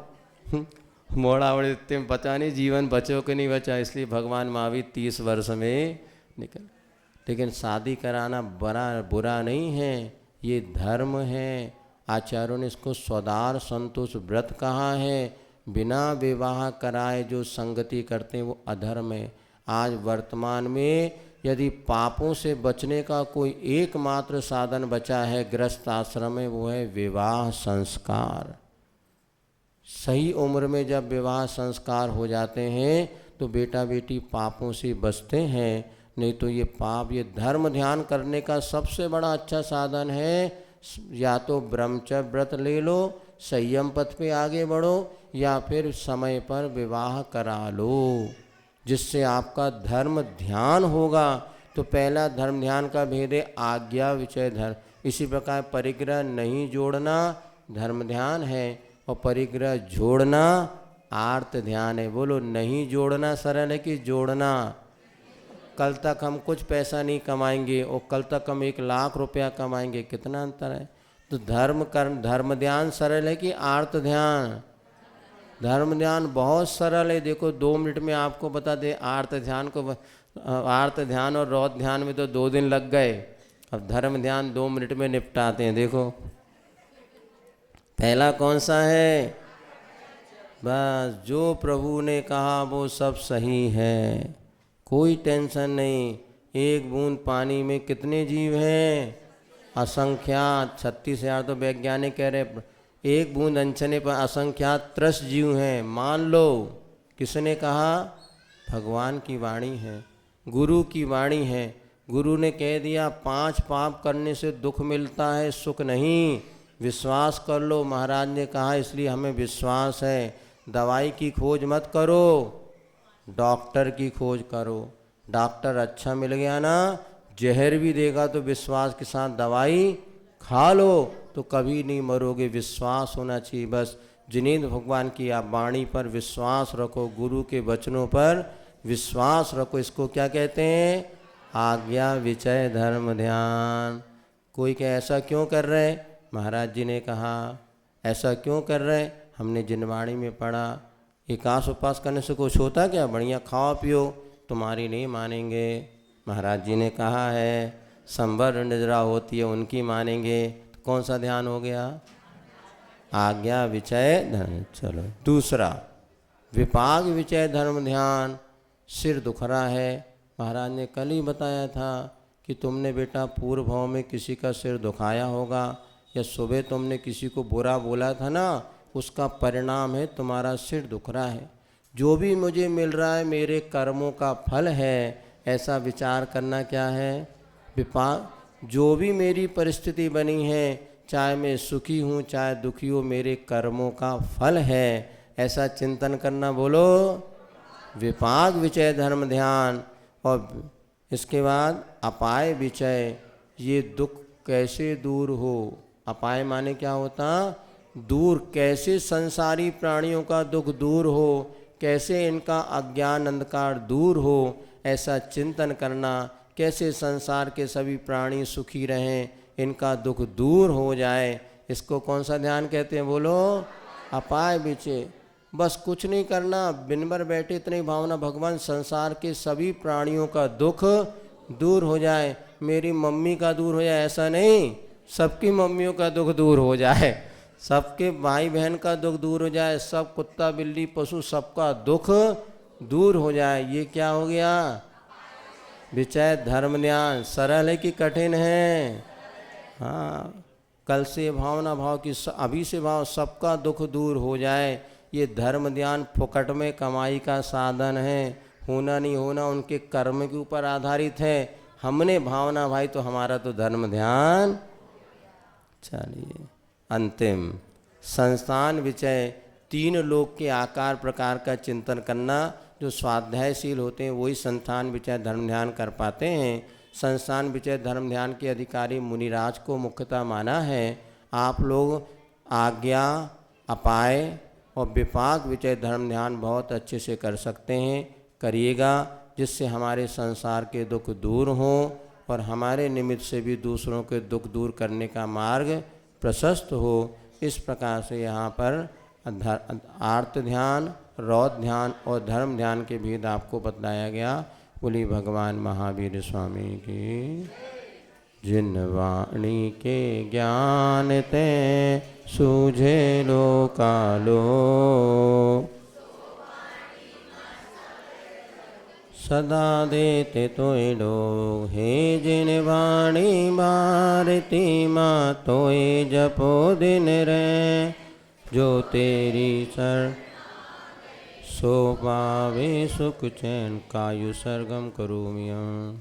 मोड़ा ओड़े इतने बचा नहीं, जीवन बचो कि नहीं बचा, इसलिए भगवान महावीर 30 वर्ष में निकल। लेकिन शादी कराना बुरा नहीं है, ये धर्म है। आचार्यों ने इसको स्वदार संतोष व्रत कहा है। बिना विवाह कराए जो संगति करते हैं वो अधर्म है। आज वर्तमान में यदि पापों से बचने का कोई एकमात्र साधन बचा है गृहस्थ आश्रम में, वो है विवाह संस्कार। सही उम्र में जब विवाह संस्कार हो जाते हैं तो बेटा बेटी पापों से बचते हैं। नहीं तो ये पाप, ये धर्म ध्यान करने का सबसे बड़ा अच्छा साधन है। या तो ब्रह्मचर्य व्रत ले लो, संयम पथ पे आगे बढ़ो, या फिर समय पर विवाह करा लो, जिससे आपका धर्म ध्यान होगा। तो पहला धर्म ध्यान का भेद है आज्ञा विषय धर्म। इसी प्रकार परिग्रह नहीं जोड़ना धर्म ध्यान है, और परिग्रह जोड़ना आर्त ध्यान है। बोलो, नहीं जोड़ना सरल है कि जोड़ना? कल तक हम कुछ पैसा नहीं कमाएंगे और कल तक हम 1 लाख रुपया कमाएंगे, कितना अंतर है। तो धर्म ध्यान सरल है कि आर्त ध्यान? धर्म ध्यान बहुत सरल है। देखो 2 मिनट में आपको बता दे। आर्त ध्यान को, आर्त ध्यान और रौद्र ध्यान में तो 2 दिन लग गए। अब धर्म ध्यान 2 मिनट में निपटाते हैं। देखो पहला कौन सा है? बस जो प्रभु ने कहा वो सब सही है, कोई टेंशन नहीं। 1 बूंद पानी में कितने जीव हैं? असंख्यात। 36,000 तो वैज्ञानिक कह रहे। एक बूंद अंचने पर असंख्यात त्रस जीव हैं, मान लो। किसने कहा? भगवान की वाणी है, गुरु की वाणी है। गुरु ने कह दिया 5 पाप करने से दुख मिलता है, सुख नहीं, विश्वास कर लो। महाराज ने कहा इसलिए हमें विश्वास है। दवाई की खोज मत करो, डॉक्टर की खोज करो। डॉक्टर अच्छा मिल गया ना, जहर भी देगा तो विश्वास के साथ दवाई खा लो तो कभी नहीं मरोगे। विश्वास होना चाहिए बस। जिनेंद्र भगवान की आप वाणी पर विश्वास रखो, गुरु के वचनों पर विश्वास रखो। इसको क्या कहते हैं? आज्ञा विचय धर्म ध्यान। कोई क्या ऐसा क्यों कर रहे? महाराज जी ने कहा ऐसा क्यों कर रहे? हमने जिनवाणी में पढ़ा एकास उपवास करने से कुछ होता क्या? बढ़िया खाओ पियो, तुम्हारी नहीं मानेंगे। महाराज जी ने कहा है संवर निद्रा होती है उनकी मानेंगे। तो कौन सा ध्यान हो गया? आज्ञा विचय धर्म। चलो दूसरा, विपाक विचय धर्म ध्यान। सिर दुख रहा है, महाराज ने कल ही बताया था कि तुमने बेटा पूर्व भाव में किसी का सिर दुखाया होगा, या सुबह तुमने किसी को बुरा बोला था ना, उसका परिणाम है तुम्हारा सिर दुख रहा है। जो भी मुझे मिल रहा है मेरे कर्मों का फल है, ऐसा विचार करना क्या है? विपाक। जो भी मेरी परिस्थिति बनी है, चाहे मैं सुखी हूँ चाहे दुखी हूँ, मेरे कर्मों का फल है, ऐसा चिंतन करना। बोलो विपाक विचय धर्म ध्यान। और इसके बाद अपाय विचय, ये दुख कैसे दूर हो। अपाय माने क्या होता? दूर। कैसे संसारी प्राणियों का दुख दूर हो, कैसे इनका अज्ञान अंधकार दूर हो, ऐसा चिंतन करना। कैसे संसार के सभी प्राणी सुखी रहें, इनका दुख दूर हो जाए, इसको कौन सा ध्यान कहते हैं? बोलो अपाय विचय। बस कुछ नहीं करना, दिन भर बैठे इतनी भावना, भगवान संसार के सभी प्राणियों का दुख दूर हो जाए। मेरी मम्मी का दूर हो जाए ऐसा नहीं, सबकी मम्मियों का दुख दूर हो जाए, सबके भाई बहन का दुख दूर हो जाए, सब कुत्ता बिल्ली पशु सबका दुख दूर हो जाए। ये क्या हो गया? विचय धर्म ध्यान। सरल है कि कठिन है? हाँ, कल से भावना भाव की अभी से भाव सबका दुख दूर हो जाए। ये धर्म ध्यान फुकट में कमाई का साधन है, होना नहीं होना उनके कर्म के ऊपर आधारित है। हमने भावना भाई तो हमारा तो धर्म ध्यान। चलिए अंतिम, संस्थान विचय। 3 लोक के आकार प्रकार का चिंतन करना। जो स्वाध्यायशील होते हैं वही संस्थान विचय धर्म ध्यान कर पाते हैं। संस्थान विचय धर्म ध्यान के अधिकारी मुनिराज को मुख्यतः माना है। आप लोग आज्ञा, अपाय और विपाक विचय धर्म ध्यान बहुत अच्छे से कर सकते हैं, करिएगा, जिससे हमारे संसार के दुख दूर हों और हमारे निमित्त से भी दूसरों के दुख दूर करने का मार्ग प्रशस्त हो। इस प्रकार से यहाँ पर आर्त ध्यान, रौद्र ध्यान और धर्म ध्यान के भेद आपको बताया गया। बोली भगवान महावीर स्वामी की। जिन वाणी के ज्ञान ते सूझे लोकालो, सदा देते तोय लोग। हे जिन वाणी भारती माँ तोय जपो दिन रे, जो तेरी सर सो पावे सुख चैन, कायु सरगम करूमियं।